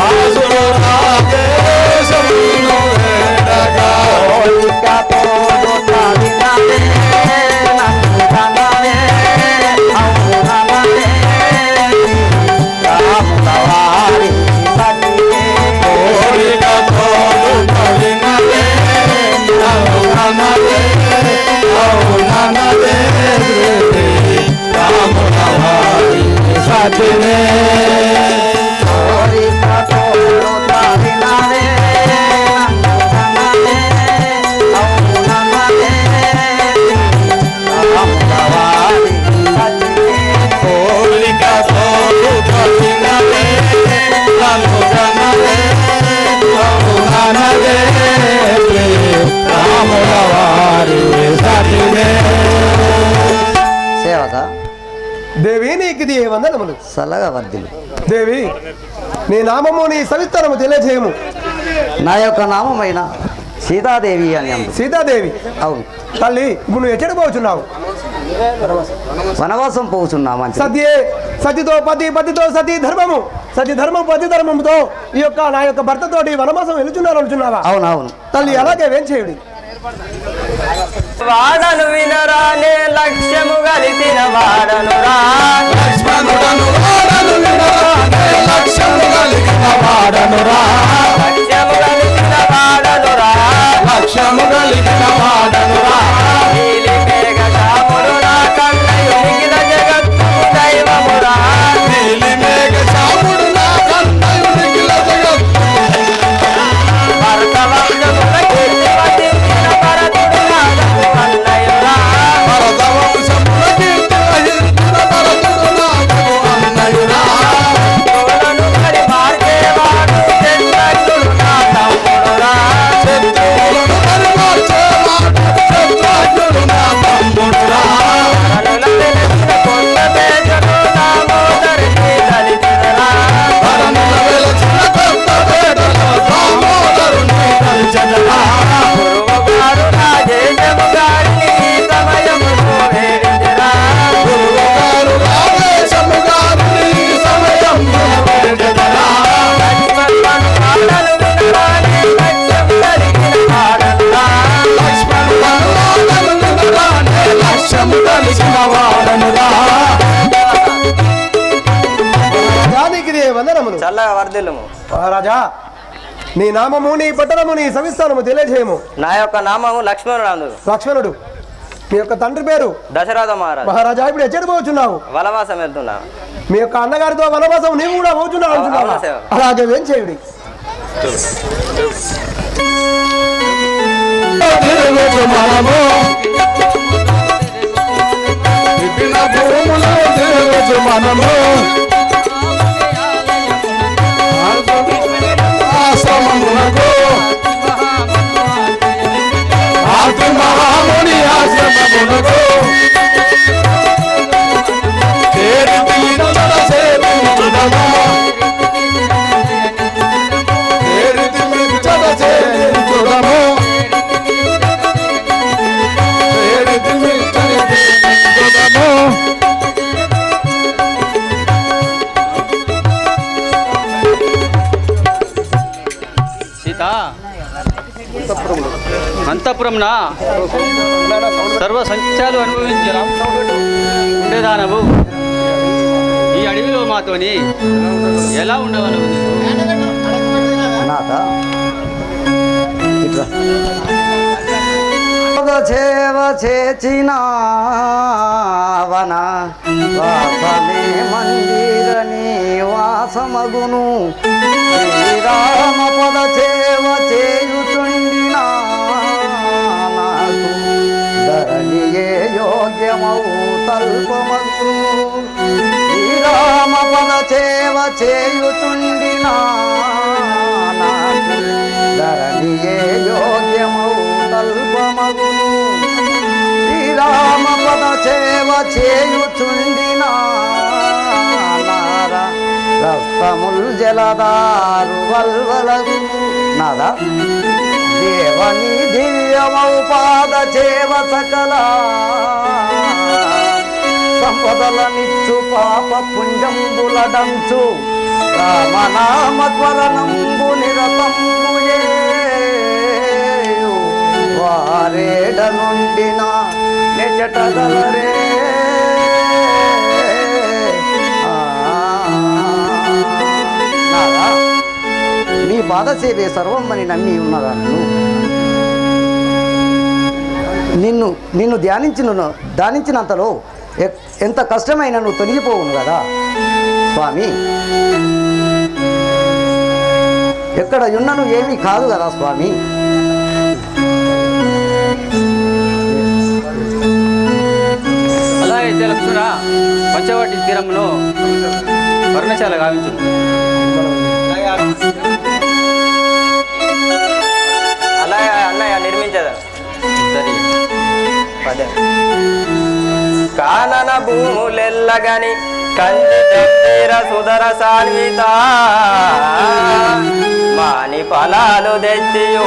రాసుడు రాజేశమును వేడగా కోరిక తోడు కలినలే అవుననలే అవుననలే రాముల వారి సఖియే కోరిక తోడు కలినలే కనుగనలే అవుననలే రాముల వారి సఖియే సేవక దేవి నీకు ఇది వందనములు చల్లగా వర్ధిల్లు. దేవి నీ నామము నీ సవిస్తరము తెలియజేయము. నా యొక్క నామమైన సీతాదేవి అని అందు. సీతాదేవి అవును తల్లి ఇప్పుడు నువ్వు ఎక్కడికి పోతున్నావు? వనవాసం పోతున్నాం అని సత్యే సతితో పతి పతితో సతీ ధర్మము సతి ధర్మం పతి ధర్మముతో ఈ యొక్క నా యొక్క భర్తతోటి వనవాసం వెళుచున్నారు అనుచున్నావా? అవునవును తల్లి అలాగే వేం చేయుడి. వాడను వినరానే లక్ష్యము గలిసిన వాడను రా లక్ష్మణుడను వాడను వినరానే లక్ష్యము కలిగిన వాడను రా లక్ష్యము గలిసిన వాడను రా లక్ష్యము కలిగిన వాడను రా నీలి మేఘ రాముడు నా కన్నయ్య మిగిలిన జగత్తు దైవము రా నీలి మేఘ శాముడు నా కన్నయ్య మిగిలిన జగత్తు భరత వంశముల కీర్తి వసించిన భరతుడు నాదము కన్నయ్య రా భరత వంశముల కీర్తి వహించిన భరతుడు నాదము చల్లగా వర్ధిల్లుము. మహారాజా నీ నామము నీ పట్టణము నీ సవిస్తానము తెలియజేయము. నా యొక్క నామము లక్ష్మణుడు. లక్ష్మణుడు. మీ యొక్క తండ్రి పేరు దశరథ మహారాజు. మహారాజా ఇప్పుడు ఎచ్చడి పోతున్నావు? వనవాసం వెళ్తున్నా. మీ యొక్క అన్నగారితో వనవాసం నీవు కూడా పోతున్నావు అంటున్నావా? అవును సేవ. అలాగే ఏం చేయుడి. మనము ఆశ్రమమునకు ఆది మహాముని ఆశ్రమమునకు చేరి తీరుదల సేవించుదము చేరి తీర్చద సేవించుదము చేరి తీర్చదము అంతఃపురంనా సర్వ సంచాలు అనుభవించి ఉండేదానవు ఈ అడవిలో మాతోని ఎలా ఉండవను? నాథ ఇట్లా చేవ చేచిన వన వాసమే మందిర నివాసమగును శ్రీరామ పద చేవ చేయుచుండిన నాకు ధరణియే యోగ్యమవు తల్పమగును శ్రీరామ పద చేవ చేయుచుండిన నాకు ధరణియే యోగ్యమవు తల్పమగును శ్రీరామ పద చేవ చేయుచుండిన నార రస్తముల్ జలదారు వల్వలగును నాదా దేవని దివ్యమౌ పాద చేవ సకల సంపదలనిచ్చు పాప పుంజంబులడంచు రామనామత్వరణంబు నిరతంబు చేయు వారేడ నుండిన నెచటగలరే నాదా నీ పాదసేవే సర్వమ్మని నమ్మి ఉన్నదా నిన్ను ధ్యానించినంతలో ఎంత కష్టమైన నువ్వు తొలగిపోవును కదా స్వామి. ఎక్కడ ఉన్నను ఏమీ కాదు కదా స్వామి. అలా అయితే లక్ష్మణ పంచవటి తీరంలో వర్ణశాల గావించు. అలా అన్నయ్య నిర్మించదా సరే కానన భూములెల్లగని కంది చెప్పేర సుధర సాన్విత మాని ఫలాలు తెచ్చియు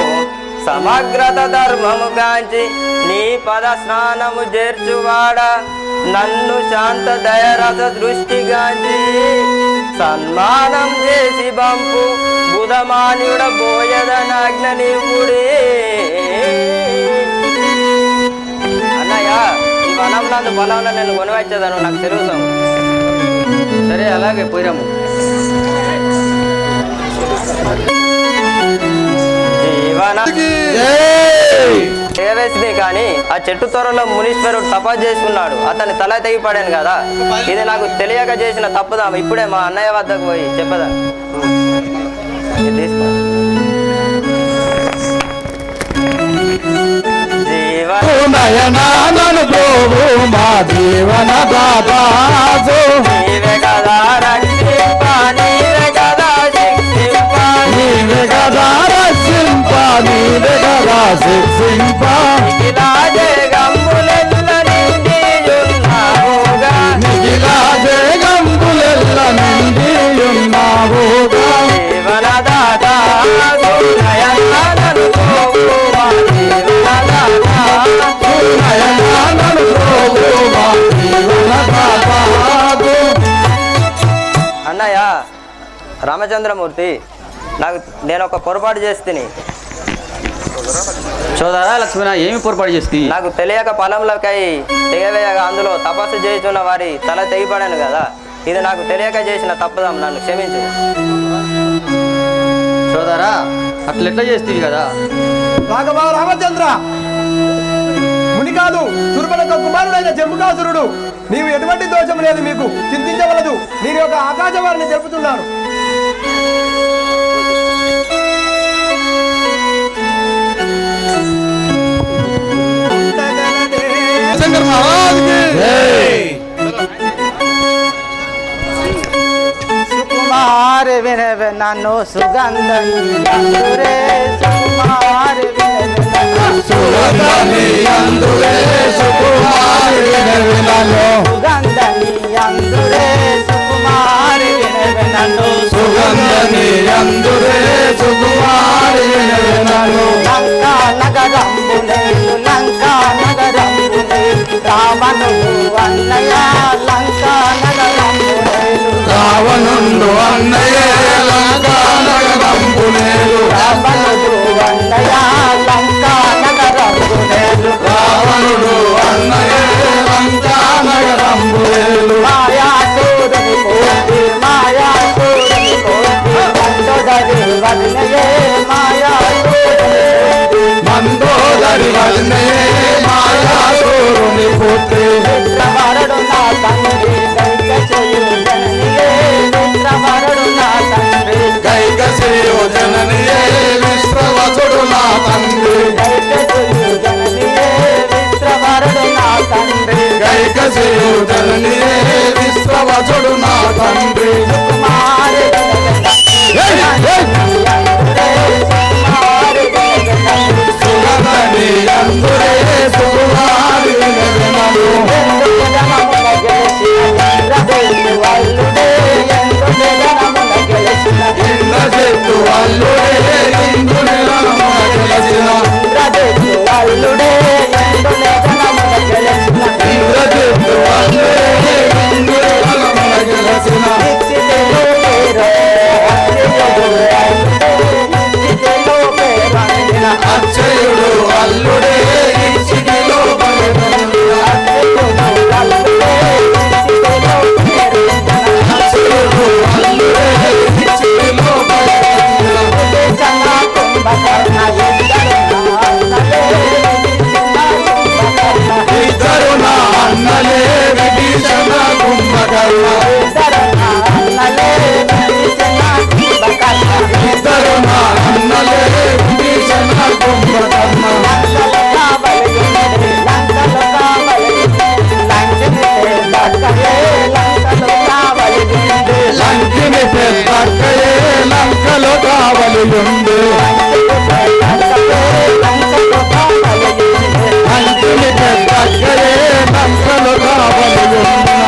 సమగ్రత ధర్మము గాంచి నీ పద స్నానము చేర్చువాడ నన్ను శాంత దయరస దృష్టిగాంచి సన్మానం చేసి బంపు బుధమాన్యుడ పోయదనాజ్ఞ నీవుడే. అన్నయ్య ఈ వనంలో పొలంలో నేను కొనివచ్చేదాను నాకు తెలుసు. సరే అలాగే పోయిరాము. ఏవేసింది కానీ ఆ చెట్టు త్వరలో మునీశ్వరుడు తపస్సు చేసుకున్నాడు. అతని తల తెగిపడాను కదా, ఇది నాకు తెలియక చేసిన తప్పుదా. ఇప్పుడే మా అన్నయ్య వద్దకు పోయి చెప్పదా. తీసుకో నీవే కదా రక్షింప నీవే కదా శిక్షింప నీవే కదా రక్షింప నీవే కదా శిక్షింప నిఖిలా జగంబులెల్ల నిండియున్నావుగా నిఖిలా జగంబులెల్ల నిండియున్నావుగా జీవనదాత సునయనానను ప్రోభువా జీవనదాత సునయనానను ప్రోభువా జీవనదాత. అన్నయ్య రామచంద్రమూర్తి, నేను ఒక పొరపాటు చేస్తుని. సోదరా లక్ష్మణ, ఏమి పొరపాటు చేస్తే? నాకు తెలియక పొలంలోకి తెగవేయగా అందులో తపస్సు చేస్తున్న వారి తల తెగిపడాను కదా, ఇది నాకు తెలియక చేసిన తప్పుదాం, నన్ను క్షమించు. సోదరా అట్లెట్లా చేస్తీవి కదా. రాఘవ రామచంద్ర, ముని కాదు సురపణక కుమారుడైన జంబుకాసురుడు, నీవు ఎటువంటి దోషం లేదు, మీకు చింతించవలదు. నేను ఒక ఆకాశవారిని తెలుపుతున్నాను. శంకర్ మహారాజ్ కి సుకుమార్ వినవ నన్ను సుగంధం అందురే సుకుమార్ సుగంధని అందురే సుకుమార్ వినవి నన్ను సుగంధని అందురే సుకుమార్ వినవ నన్ను సుగంధని అందురే సుకుమార్ వినవి నన్ను లంకా నగరంబులేను లంకా నగరంబులేను రావణుడు అన్నయ్య లంకా నగరంబులేను రావణుండు అన్నయ్యే లంకా నగరంబులేలు రావణుడు అన్నయ్య లంకా నగరంబులేను రావణుడు అన్నయ్యే లంకా నగరంబులేలు మాయాసూరుని కోటి మాయాసూరుని కోటి మండోదరి వదినయే మాయాసూరుని మందోదరి వదినయే మాయాసూరుని పుత్రి మిత్రవరుడు నా తండ్రి కైక చేయు జననియే మిత్రవరుడు నా తండ్రి కైక చేయు జననియే విశ్రవసుడు నా తండ్రి కైక చేయు జననియే మిత్రవరుడు నా తండ్రి కైక చేయు జననియే విశ్రవసుడు నా తండ్రి కుమారి సుగంధని అందురే సుకుమారి వినవి ఇంద్రజిత్తు అల్లుడే ఇంద్రుని రమణ గెలసిన ఇంద్రజిత్తు అల్లుడే ఇంద్రుని రమణ గెలసిన అక్షయుడు అల్లుడే ఇచ్చిటిలో పలుకునున్న అక్షయుడు అల్లుడే ఇచ్చిటిలో ఇద్దరు నా అన్నలే విభీషణ కుంభకర్ణ ఇద్దరు నా అన్నలే విభీషణ కుంభకర్ణ లంకిని పెద్దక్కయే లంకలో కావలియుండు లంకిని పెద్దక్కయే లంకలో కావలియుండు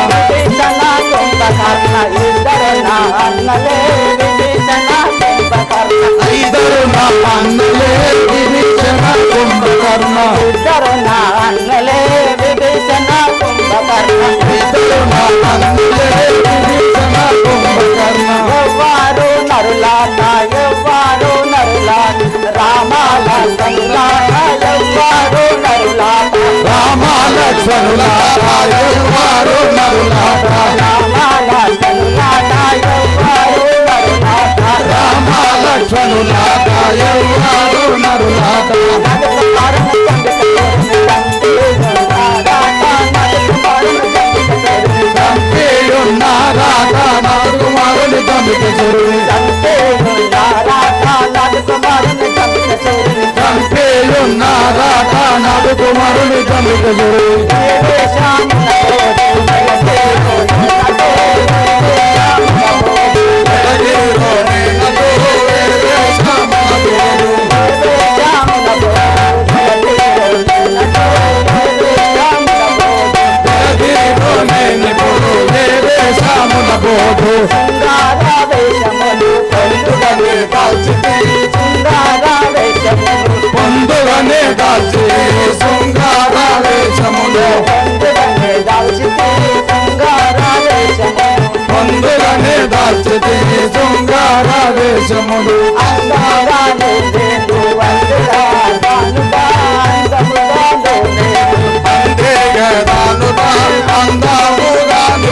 ఇద్దరు నా అన్నలే విభీషణ కుంభకర్ణ ఇద్దరు నా అన్నలే విభీషణ కుంభకర్ణ ఇద్దరు నా అన్నలే విభీషణ కుంభకర్ణ ఎవ్వారు నరులాట ఎవ్వారు నరులాట రామాల సంలాట ఎవ్వారు నరులాట రామ లక్ష్మణులారా ఎవ్వారు నరులాట రామాల సంలాట ఎవ్వారు నరులాట రామ లక్ష్మణులారా ఎవ్వారు నరులాట చంపేయున్నారాట నరకుమారుని చంపిక చెరువి చంపేయున్నారాట నరకుమారుని చంపిక చెరువి పొందుగనే దాల్చి శృంగారావేశములు పొందుగనే దాల్చి శృంగారావేశములు అందేగదాను అందాము గాను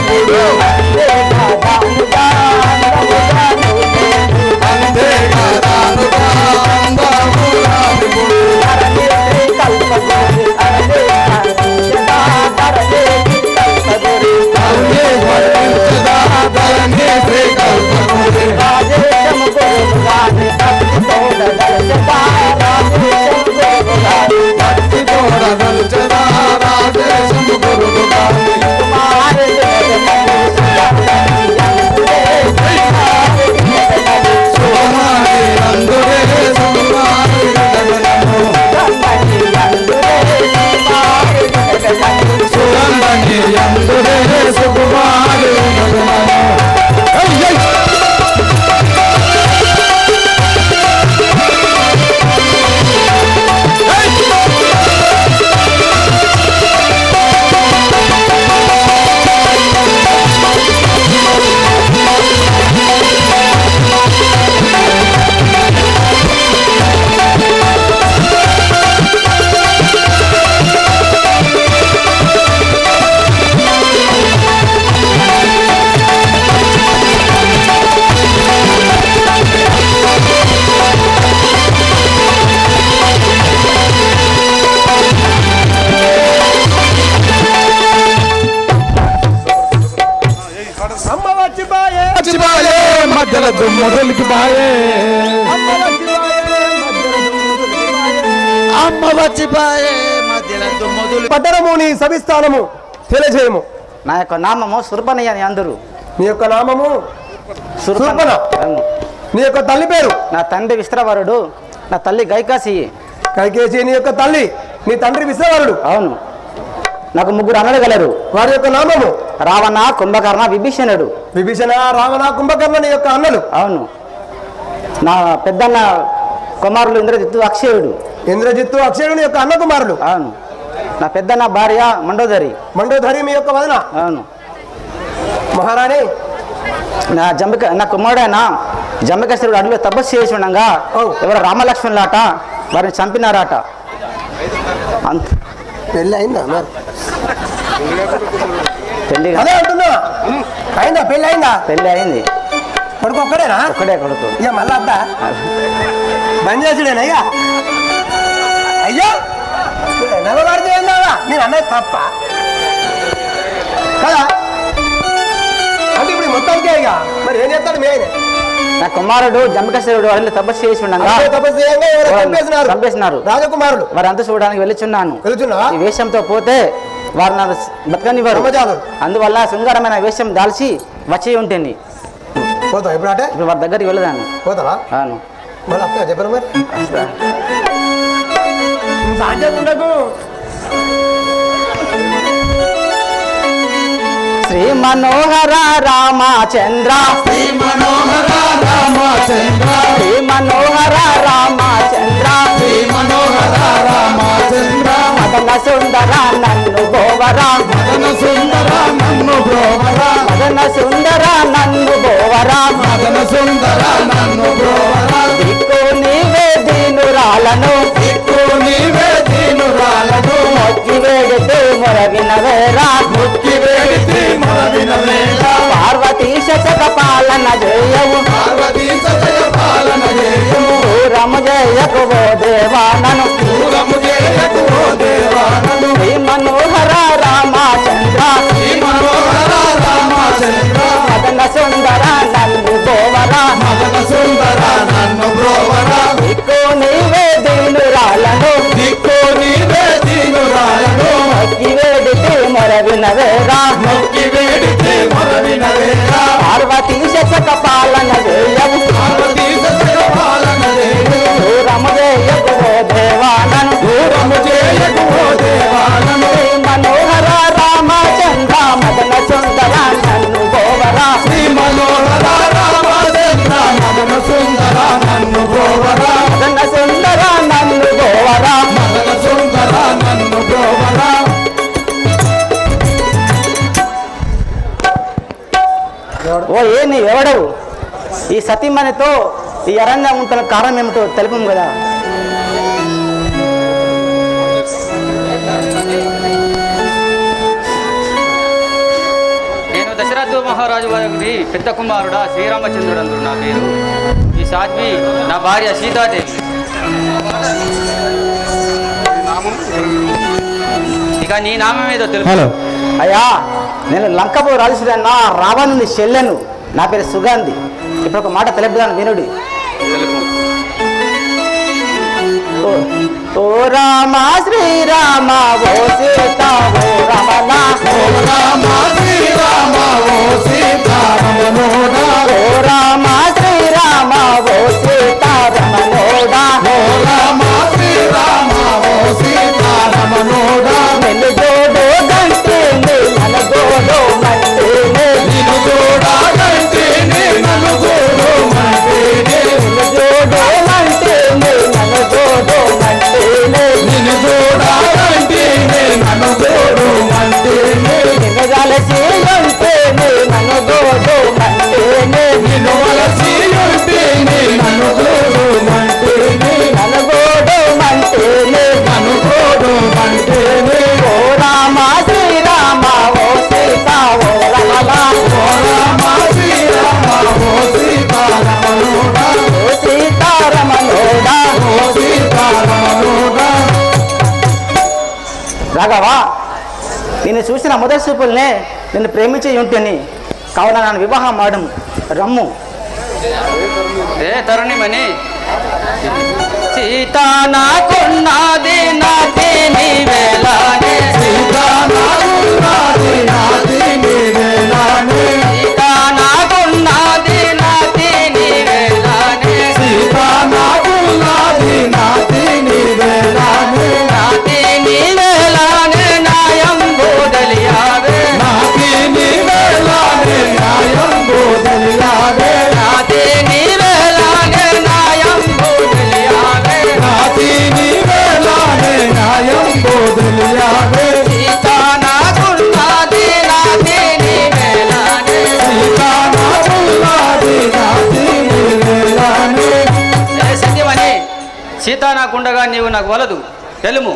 వచ్చిపాయే వచ్చిపాయే మధ్యల దుమ్ముదులికి బాయే అమ్మ వచ్చిపాయే మధ్యలో దుమ్ముదులికిపాయే. అమ్మ వచ్చిపాయే మధ్యల దుమ్ముదులు పట్టణము నీ సవిస్థానము తెలియజేయము. నా యొక్క నామము సుర్పనయ్య అని అందరు. నీ యొక్క నామము శూర్పణ. అవును. నీ యొక్క తల్లి పేరు నా తండ్రి విస్త్రవరుడు, నా తల్లి గైకాసి. కైకేసి. నీ యొక్క తల్లి నీ తండ్రి విశ్వవరుడు. అవును. నాకు ముగ్గురు అన్నలు గలరు. వారి యొక్క నామము రావణ, కుంభకర్ణ, విభీషణుడు. విభీషణ, రావణ, కుంభకర్ణ నీ యొక్క అన్నలు. అవును. నా పెద్దన్న కుమారులు ఇంద్రజిత్తు, అక్షయుడు. ఇంద్రజిత్తు, అక్షయుడు నీ యొక్క అన్న కుమారులు. అవును. నా పెద్దన్న భార్య మండోదరి. మండోధరి మీ యొక్క వదన. అవును. మహారాణి నా కుమారుడైన జంబకేశ్వరుడు అడవిలో తపస్సు చేసి ఉండగా ఎవరు రామలక్ష్మణులాట వారిని చంపినారాట. అంత పెళ్ళి అయిందా మరి? పెళ్లి అదే అంటున్నా. అయిందా? పెళ్ళి అయిందా? పెళ్లి అయింది. కొడుకు ఒక్కడేనా? ఒక్కడే కొడుకు. ఇక మళ్ళా అద్దా బంద్ చేసుడేనా ఇక? అయ్యో నెలవాడితే ఏందా నేను అన్నది తప్ప కదా? అంటే ఇప్పుడు మొత్తానికే ఇక మరి ఏం చేస్తాడు మేనే? నా కుమారుడు జంబకేశ్వరుడు అడవిలో తపస్సు చేసి ఉండగా తపస్సు చేయంగా ఎవరో చంపేసినారు రాజకుమారుడు. వారంతా చూడడానికి వెళ్ళుచున్నాను. వెళ్తున్నావా? ఈ వేషంతో పోతే వారు నన్ను బతకనివ్వరు. బ్రహ్మచారులు. అందువల్ల శృంగారమైన వేషం దాల్చి వచ్చి ఉంటుంది. పోతావా ఇప్పుడు? అంటే ఇప్పుడు వారి దగ్గరికి వెళ్ళదాను. పోతావా? అవును. మళ్ళీ అక్క చెప్పను మరి సాధ్యతకు శ్రీ మనోహర రామచంద్ర, శ్రీ మనోహర రామచంద్ర, శ్రీ మనోహర రామచంద్ర, శ్రీ మనోహర రామచంద్ర, మదన సుందర నన్ను గోవరా, మదన సుందర నన్ను బ్రోవరా, మదన సుందర నన్ను గోవరా, మదన సుందర నన్ను బ్రోవరా, దిక్కు నీవే దీనురాలను, దిక్కు నీవే దీనురాలను, మొక్కి వేడితే మొరవినవేరా, మొక్కి వేడితే మొరవినవేళ, పార్వతీ శతక పాలన జయము, పార్వతీ సతయ పాలన చేయము, దూరము జయకు ఓ దేవానను, దూరము చేయకు ఓ దేవానను, శ్రీ మనోహర రామచంద్ర, శ్రీ మనోహర రామచంద్ర, మదన సుందర నన్ను గోవరా, మదన సుందర నన్ను బ్రోవరా, దిక్కు నీవే దీనురాలను, దిక్కు నీవే దీనురాలను, మొక్కి వేడితే మొరవినవేరా, మొక్కి వేడితే మొరవినవేళ, పార్వతీ శతక పాలన జయము, పార్వతీ సతయ పాలన చేయము, దూరము జయకు ఓ దేవానను, దూరము చేయకు ఓ దేవానను, శ్రీ మనోహర రామచంద్ర, మదన సుందర నన్ను గోవరా, శ్రీ మనోహర రామచంద్ర, మదన సుందర నన్ను బ్రోవరా, మదన సుందర నన్ను గోవరా, మదన సుందర నన్ను బ్రోవరా. ఓ ఏ నీ ఎవడవు? ఈ సతీమణితో ఈ అరణ్యం ఉంటున్న కారణం ఏమిటో తెలుపము కదా. నేను దశరథ మహారాజు వారి పెద్ద కుమారుడా శ్రీరామచంద్రుడు అందరు నా పేరు. ఈ సాధ్వి నా భార్య సీతాదేవి. ఇక నీ నామం ఏదో తెలుసు. అయ్యా, నేను లంకపు రాజుడన్న రావణుని చెల్లెను. నా పేరు సుగంధి. ఇప్పుడు ఒక మాట తెలుపుదాను వినుడి. ఓ రామ శ్రీరామ ఓ సీత ఓ రమణ, ఓ రామ శ్రీరామ ఓ సీతారమణోడ, ఓ రామ శ్రీరామ ఓ సీత రమణోడ, ఓ రామ శ్రీరామ ఓ సీతారమణోడ, నిన్ను జోడు గంటేనే నన్ను జోడు మంటేనే, నిన్ను చూడాలంటేనే నన్ను చూడమంటేనే, నిన్ను జోడు మంటేనే నన్ను జోడు మంటేనే, నిన్ను చూడాలంటేనే నన్ను చూడమంటేనే, నిన్ను కలిసి ఉంటేనే నన్ను జోడు మంటేనే, నిన్ను వలసి ఉంటేనే నన్ను చూడమంటేనే, నన్ను జోడు మంటేనే, నన్ను చూడమంటేనే, ఓ రామ శ్రీరామ ఓ సీత ఓ రమణ, ఓ రామ శ్రీరామ ఓ సీతారమణోడ, ఓ సీతారమణోడ. ఓ సీతారమణోడ. రాఘవా, నిన్ను చూసిన మొదటి చూపుల్నే నిన్ను ప్రేమించి ఉంటేని కావున నన్ను వివాహం ఆడము రమ్ము. ఏ తరుణిమణి, సీత నాకున్నది నాతి నీవేలానే, సీత నాకున్నది నాతి నీవేలానే, సీత నాకున్నది నాతి నీవేలానే, సీత నాకున్నది నాతి నీవేలానే, నాతి నీవేలానే నాయం బోదలియావే, నాతి నీవేలానే నాయం బోదలియావే, నాతి నీవేలానే నాయం బోదలియావే, నాతి నీవేలానే నాయం బోదలియావే, సీత నాకున్నది నాతి నీవేలానే, సీత నాకున్నది నాతి నీవేలానే. సత్యమని, సీత నాకుండగా నీవు నాకు వలదు, తెలుము.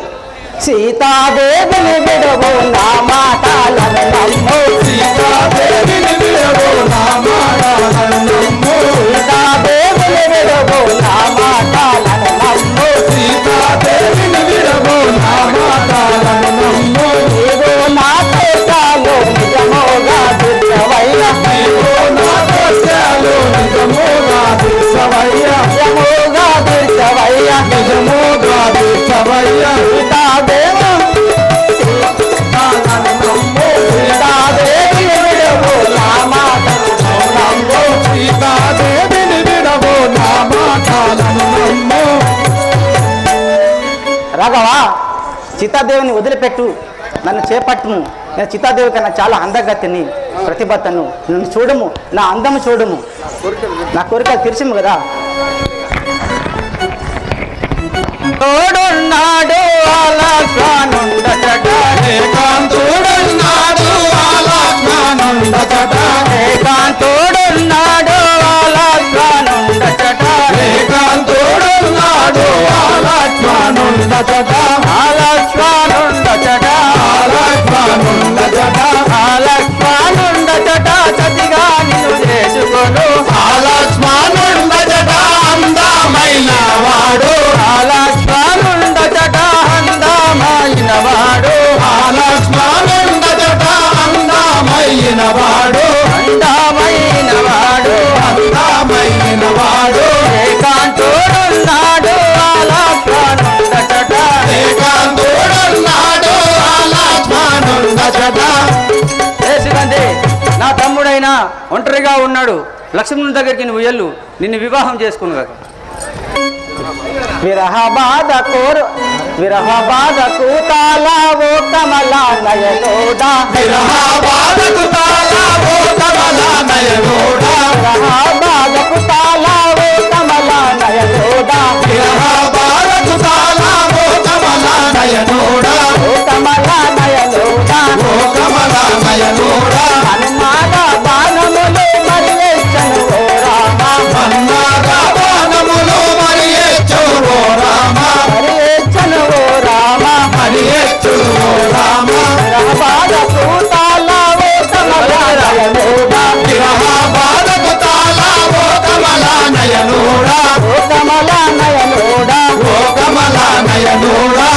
సీతాదేవిని విడవు నా మాటలను నమ్ము, సీతాదేవిని విడవు నా మాటలను నమ్ము, సీతాదేవిని విడవు నా మాటలను నమ్ము, సీతాదేవిని విడవు నా మాటలను నమ్ము, నీవు నా కోటాలు నిజముగా దుర్గవయ్య, నీవు నా కోటాలు నిజముగా దుర్గవయ్య, నిజముగా దుర్గవయ్య, నిజముగా దుర్గవయ్య, సీతాదేవి సీతాదేవిని విడవు నా మాటలను నమ్ము, సీతాదేవిని విడవు నా మాటలను నమ్ము. రాఘవ, సీతాదేవిని వదిలిపెట్టు, నన్ను చేపట్టుము. నేను సీతాదేవి కన్నా చాలా అందగతిని, ప్రతిభతను. నన్ను చూడము, నా అందము చూడము, నా కోరిక తీర్చము కదా. తోడున్నాడు ఆలస్వానుండచట, ఏకాంతుడున్నాడు ఆలస్వానుండచట, ఏకాంతుడున్నాడు ఆలస్వానుండచట, ఏకాంతుడున్నాడు ఆలస్వానుండచట, ఆలస్వానుండచట, ఆలస్వానుండచట, ఆలస్వానుండచట, సతిగా నిన్ను చేసుకొను, ఆలస్వానుండచట అందమైన వాడు, ఆలస్వానుండచట అందమైన వాడు, ఆలస్వానుండచట అందమైన వాడు, అందమైన వాడు, అందమైన వాడు, ఏకాంతుడున్నాడు ఆలస్వానుండచట, ఏకాంతుడున్నాడు ఆలస్వానుండచట. సుగంధి, నా తమ్ముడైనా ఒంటరిగా ఉన్నాడు, లక్ష్మణుని దగ్గరికి నువ్వు వెళ్ళు, నిన్ను వివాహం చేసుకును. విరహ బాధకు తాళావో కమలా నయనోడా, విరహ బాధకు తాళావో కమలా నయనోడా, విరహ బాధకు తాళావో కమలా నయనోడా, విరహ బాధకు తాళావో కమలా నయనోడా, ఓ కమలా నయనోడా, ఓ కమలా నయనోడా, హనుమాన బాణములు మరి ఎచ్చను ఓ రామ, మన్నార బాణములు మరి ఎచ్చు ఓ రామ, మరి ఎచ్చను ఓ రామ, మరి ఎచ్చు ఓ రామ, విరహ బాధకు తాళావో కమలా నయనోడా, విరహ బాధకు తాళావో కమలా నయనోడా, ఓ కమలా నయనోడా. ఓ కమలా నయనోడా.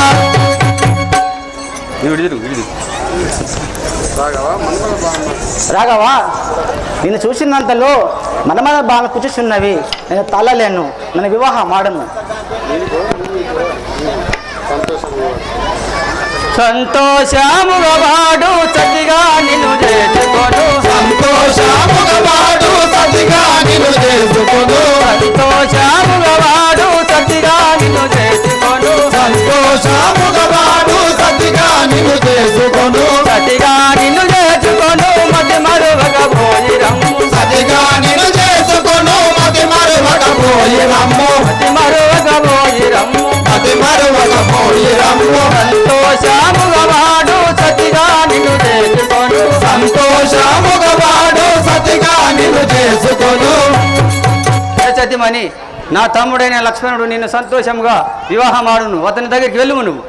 రాఘవ, నిన్ను చూసినంతలో మనమన బాగా కూర్చున్నవి, నేను తల్లలేను, నన్ను వివాహం ఆడము. సంతోషముగా వాడు సతిగా నిన్ను చేసుకొను, సంతోషముగా వాడు సతిగా నిన్ను చేసుకొను, సంతోషముగా వాడు సతిగా నిన్ను చేసుకొను, సంతోషముగా వాడు సతిగా నిన్ను చేసుకొను, సతిగా నిన్ను చేసుకొను, మతి మరువక పోయి రమ్ము, సతిగా నిన్ను చేసుకొను, మతి మరువక పోయి రమ్ము, మతి మరువక పోయి రమ్ము, మతి మరువక పోయి రమ్ము. సంతోషముగా వాడు సతిగా నిన్ను చేసుకొను, సంతోషముగా వాడు సతిగా నిన్ను చేసుకొను. సత్యమని, నా తమ్ముడైన లక్ష్మణుడు నిన్ను సంతోషముగా వివాహమాడును, అతని దగ్గరికి వెళ్ళుము నువ్వు.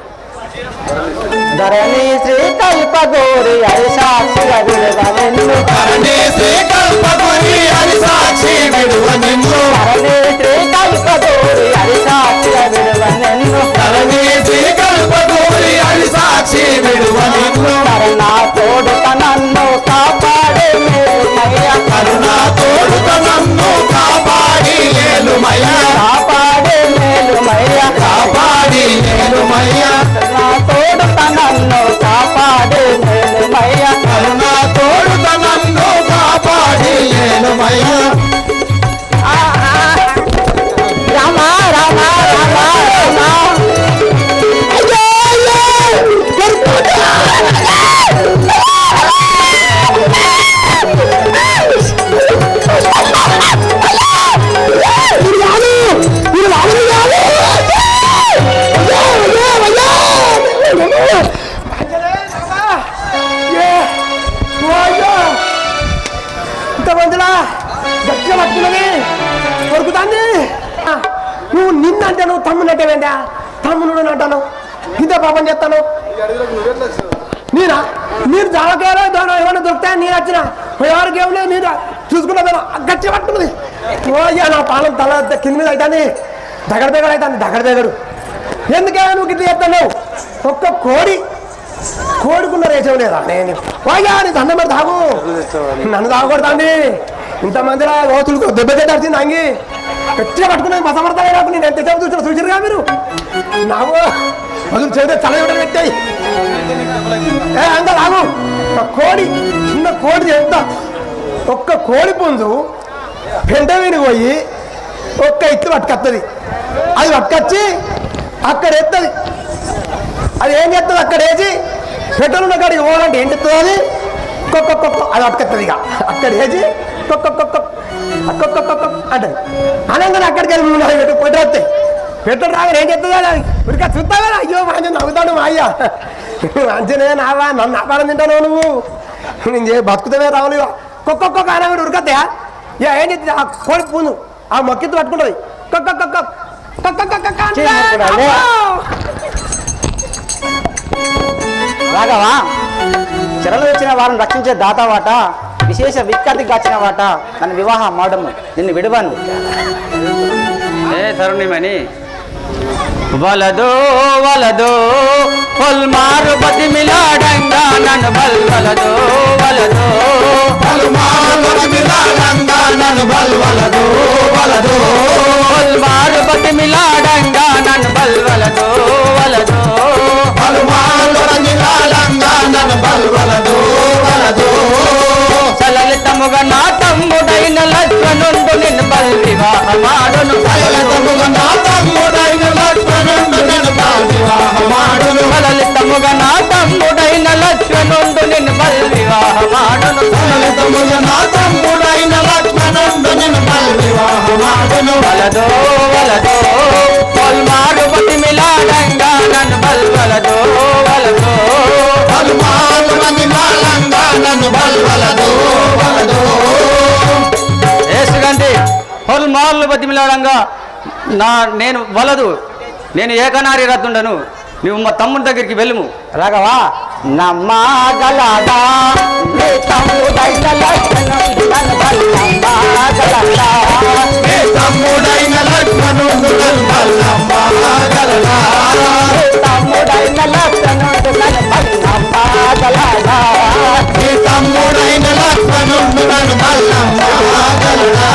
ధరణి శ్రీ కల్పగోరి హరి సాక్షిగా విడవనెన్ను, ధరణి శ్రీ కల్పగోరి హరి సాక్షి విడువ నిన్ను, ధరణి శ్రీ కల్పగోరి హరి సాక్షిగా విడవనెన్ను, ధరణి శ్రీ కల్పగోరి హరి సాక్షి విడువ నిన్ను, నా తోడుక నన్ను కాపాడే మేలుమయ్యా, గట్టిగా పట్టుకున్నది కొరుకుతాంది. నువ్వు నిన్నంటే నువ్వు తమ్మునంటే ఏంటా? తమ్ముడు అంటాను, ఇంత పాపం చేస్తాను. నేను జాలకాయలో ఏమైనా దొరుకుతాయని నేను వచ్చిన ఎవరికి ఏమన్నా నేను చూసుకున్నా గట్టి పట్టుకున్నది. ఓయ్యా నా పాలన తల కింద మీద అవుతుంది, దగడ అవుతుంది, దగడు. ఎందుకే నువ్వు గిట్ల చెప్తాను? ఒక్క కోడికున్న రేచం లేదా? నేను ఓయ్యా నీ దండం మరి తాగు, నన్ను తాగకూడదండి. ఇంతమంది ఓతులకు దెబ్బ తెచ్చింది అంగి గట్టిగా పట్టుకున్నది. మసమర్థమే నాకు నేను ఎంత చెప్పు చూసిన చూసిరుగా మీరు. నాకు అసలు చేస్తే తల ఇవ్వడం పెట్టాయి. అంత రాగు కోడి, చిన్న కోడి ఎంత ఒక్క కోడి పుంజు పెంట విని పోయి ఒక్క ఇత్తు పట్టుకొస్తుంది. అది పట్టుకొచ్చి అక్కడ ఎత్తది. అది ఏం చేస్తుంది? అక్కడ వేసి పెట్రోల్ ఉన్న కాడికి పోవాలంటే ఏం చెప్తుంది? అది కొక్క అది పట్టుకొస్తుంది. ఇక అక్కడ వేసి కొక్క అంటే అనగానే అక్కడికి వెళ్ళి పెట్రోల్ వస్తాయి. పెట్రోల్ రాగానే ఏం చెప్తుంది? అది ఉరికా చూస్తావా? అయ్యో మంచి నవ్వుతాడు మా అయ్యా, మంచినే నావా, నన్ను ఆపారం తింటాను నువ్వు, నేను బతుకుతావే రావాలి. కొక్క అనగా ఉరికత్తాయా? ఏం చెప్తుంది? ఆ కోడి పూను ఆ మొక్కెత్తు పట్టుకుంటుంది. రాఘవా, చెరలు వచ్చిన వారిని రక్షించే దాతావాట, విశేష విఖ్యాతికి కాచిన వాట, నన్ను వివాహం ఆడము, నిన్ను విడవను. ఏ తరుణిమని వలదో పొల్మారు పతి మిలాడంగా నన్ను బల్వలదో వలదో పొల్మారు పతి మిలాడంగా నన్ను బల్వలదో పొల్మారు పతి మిలాడంగా నన్ను బల్వలదో పొల్మారు పతి మిలాడంగా నన్ను బల్వలదో సలలితముగా నా తమ్ముడైన లక్ష్మణుండు నిన్ను బల్ వివాహమాడును. సలలితముగా నా తమ్ముడైన లక్ష్మణుండు నిన్ను బల్ వివాహమాడును. సలలితముగా నా తమ్ముడైన లక్ష్మణుండు నిన్ను బల్ వివాహమాడును. సలలితముగా నా తమ్ముడైన లక్ష్మణుండు నిన్ను బల్ వివాహమాడును. వలదో పొల్మారు పతి మిలాడంగా నన్ను బల్వలదో పొల్మారు పతి మిలాడంగా నన్ను బల్వలదో ఏసుగండి పొల్మార్లు బతిమిలాడంగా నేను వలదు, నేను ఏకనారి రత్తుండను. నువ్వు మా తమ్ముడి దగ్గరికి వెళ్ళుము. రాఘవా, నమ్మగలదా నీ తమ్ముడైన లక్ష్మణుండు నన్ను బల్లమ్మగలదా? నీ తమ్ముడైన లక్ష్మణుండు నన్ను బల్లమ్మగలదా? నీ తమ్ముడైన లక్ష్మణుండు నన్ను బల్లమ్మగలదా? నీ తమ్ముడైన లక్ష్మణుండు నన్ను బల్లమ్మగలదా?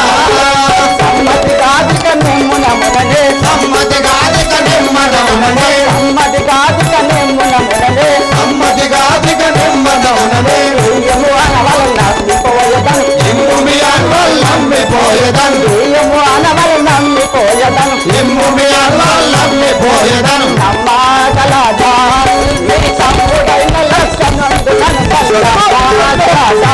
సమ్మతి కాదుక నిమ్మునముననే, సమ్మతి కాదుక నిమ్మనముననే, సమ్మతి కాదుక నిమ్మునముననే, సమ్మతి కాదుక నిమ్మనముననే. ఏము అనవల నమ్మిపోయదను, ఎమ్ము అనవల నమ్మిపోయదను, ఏము అనవల నమ్మిపోయదను, ఎమ్ము అనవల నమ్మిపోయదను. నమ్మగలదా నీ తమ్ముడైన లక్ష్మణుండు నన్ను బల్లమ్మగలదా?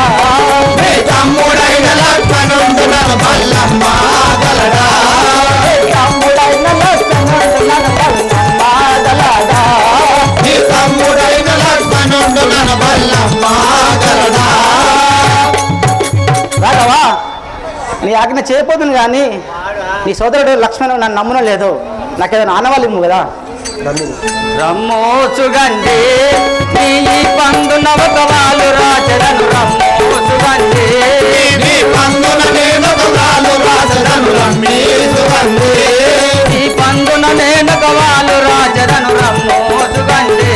నీ తమ్ముడైన లక్ష్మణుండు నన్ను బల్లమ్మగలదా? నీ తమ్ముడైన లక్ష్మణుండు నన్ను బల్లమ్మగలదా? నీ తమ్ముడైన లక్ష్మణుండు నన్ను బల్లమ్మగలదా? రాఘవా, నీ ఆజ్ఞ చేయపోతుంది కానీ నీ సోదరుడు లక్ష్మణుడు నన్ను నమ్మున లేదు. నాకేదైనా ఆనవాళ్ళు ఇమ్ము కదా. రమ్మోచుగండి నీ పండు నవకవాలు రాజరను రమ్మోచుగండి నీ పండున నేనొకవాలు రాజరను రమ్మేచుగండి నీ పండున నేనొకవాలు రాజరను రమ్మోచుగండి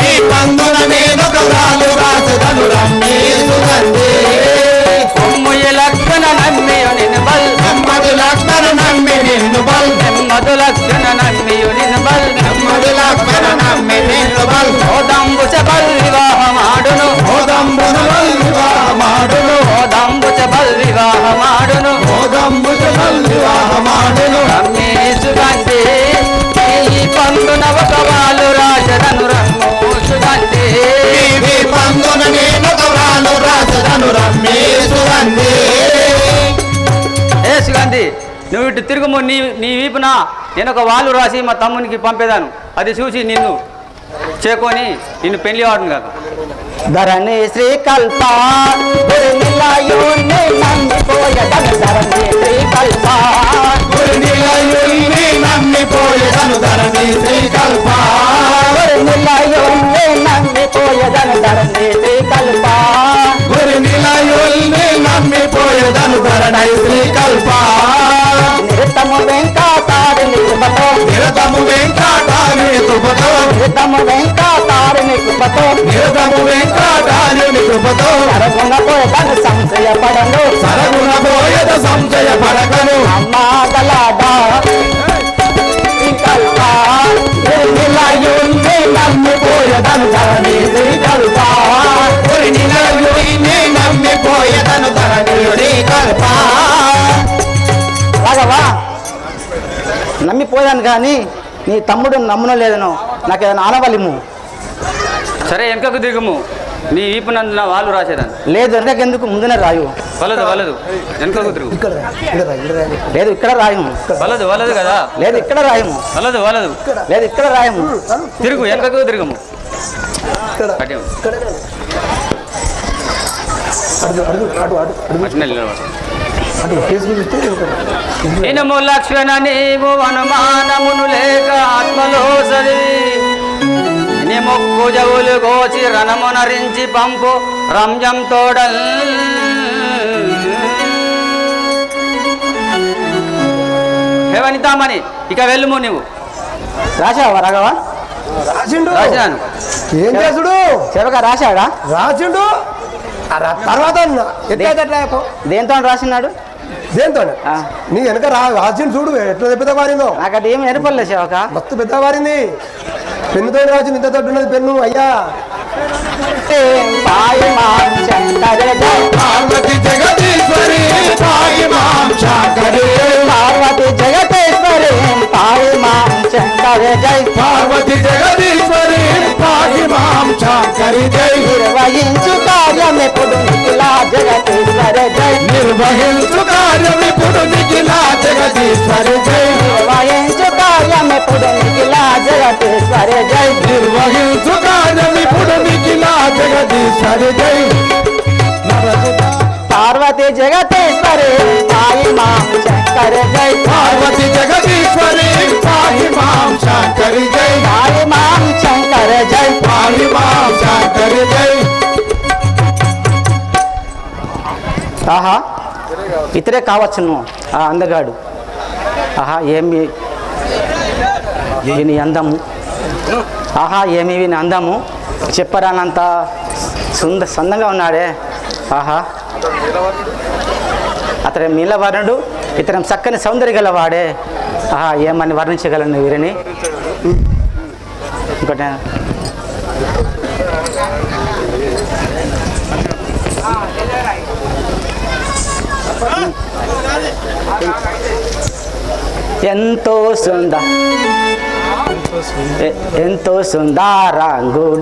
నీ పండున నేనొకవాలు రాజరను రమ్మేచుగండి. కొమ్ముయ లక్షణ నమ్మియు నిన్ను బల్, నెమ్మది లక్షణ నమ్మి నిన్ను బల్, నెమ్మదు లక్షణ నమ్మియు నిన్ను బల్, నెమ్మది లక్షణ నమ్మి నిన్ను బల్. ఓదంబుచ బల్ వివాహమాడును, ఓదంబుచ బల్ వివాహమాడును, ఓదంబుచ బల్ వివాహమాడును, ఓదంబుచ బల్ వివాహమాడును. రమ్మేచుగండి ఈ పండు నవకవాలు రాజరను రమ్మోచుగండి ఈ పండున నేనొకవాలు రాజరను రమ్మేచుగండి. ఏసుగండి నువ్వు ఇటు తిరుగుము, నీ వీపున నేను ఒక వాళ్ళు రాసి మా తమ్మునికి పంపేదాను. అది చూసి నిన్ను చేకొని నిన్ను పెళ్లి ఆడును కదా. ధరణి శ్రీకల్ప నమ్మిపోయద శ్రీకల్ప నిరతము వెంకటారిని కృపతో నిరతము వెంకటాని కృపతో నిరతము వెంకటారిని కృపతో నిరతము వెంకటాని కృపతో సరగుణపోయదను సంశయపడను సరగుణ పోయద సంశయ పడకను అమ్మాగలాడా శ్రీకల్ప నిర్మిలయుణ్ణి నమ్మిపోయదను ధరణి శ్రీకల్ప నమ్మిపోయదను ధరణి శ్రీకల్ప రాఘవా నమ్మిపోయాను కానీ నీ తమ్ముడు నమ్మనలేదను నాకు ఏదైనా ఆనవలిము సరే వెనకకు దిగుము నీ వీపు నందున వాళ్ళు రాసేదాన్ని లేదు వెనకెందుకు ముందునే రాయు వలదు వలదు వెనకకు తిరుగు లేదు ఇక్కడ రాయము వలదు వలదు కదా లేదు ఇక్కడ రాయము వలదు వలదు లేదు ఇక్కడ రాయము తిరుగు వెనకకు తిరుగుము కట్టాము. అట్నే నిలబడు. ఇనుము లక్ష్మణ నీవు అనుమానమును లేక ఆత్మలో చదివి నీ మొక్కు జవులు గోచి రణమునరించి పంపు రంజం తోడల్ హేవనితామని ఇక వెళ్ళుము నువ్వు రాశావా రాఘవా రాసిండు రాశాను ఏం చేసుడు చెరక రాశాడా రాసిండు తర్వాత ఎట్లా దేంతో రాసినాడు దేంతో ఆ. నీ వెనక రాసిండు చూడు ఎట్లా పెద్ద వారిందో నాకు అది ఏమి ఏర్పడలేదు సేవక మస్తు పెద్ద వారింది పెన్నుతో రాసింది ఇంత తోటి ఉన్నది పెన్ను అయ్యా పార్వతి జగదీశ్వరి పాయి మాం శాంకరే పార్వతి జగతేశ్వరి పాయి మాం శంకరే జై పార్వతి జగదీశ్వరి పాయి మాం శాంకరి జై నిర్వహించు కార్యమెప్పుడు నిఖిలా జగతేశ్వరి జై నిర్వహించు కార్యమిప్పుడు నిఖిలా జగదీశ్వరి జై నిర్వహించు కార్యమెప్పుడు నిఖిలా జగతేశ్వరి జై నిర్వహించు కార్యమిప్పుడు నిఖిలా జగదీశ్వరి జై పార్వతి జగతేశ్వరి పాయి మాం శంకరే జై పార్వతి జగదీశ్వరి పాయి మాం శాంకరి జై పాయి మాం శంకరే జై పాయి మాం శాంకరి జై ఆహా ఇతరే కావచ్చును ఆ అందగాడు ఆహా ఏమి వీని అందము ఆహా ఏమి వీని అందము చెప్పరానంత సందంగా ఉన్నాడే ఆహా అతని నీలవర్ణుడు ఇతరం చక్కని సౌందర్య గలవాడే ఆహా ఏమని వర్ణించగలను వీరిని ఇంకోటి ఎంతో సుందరంగుడే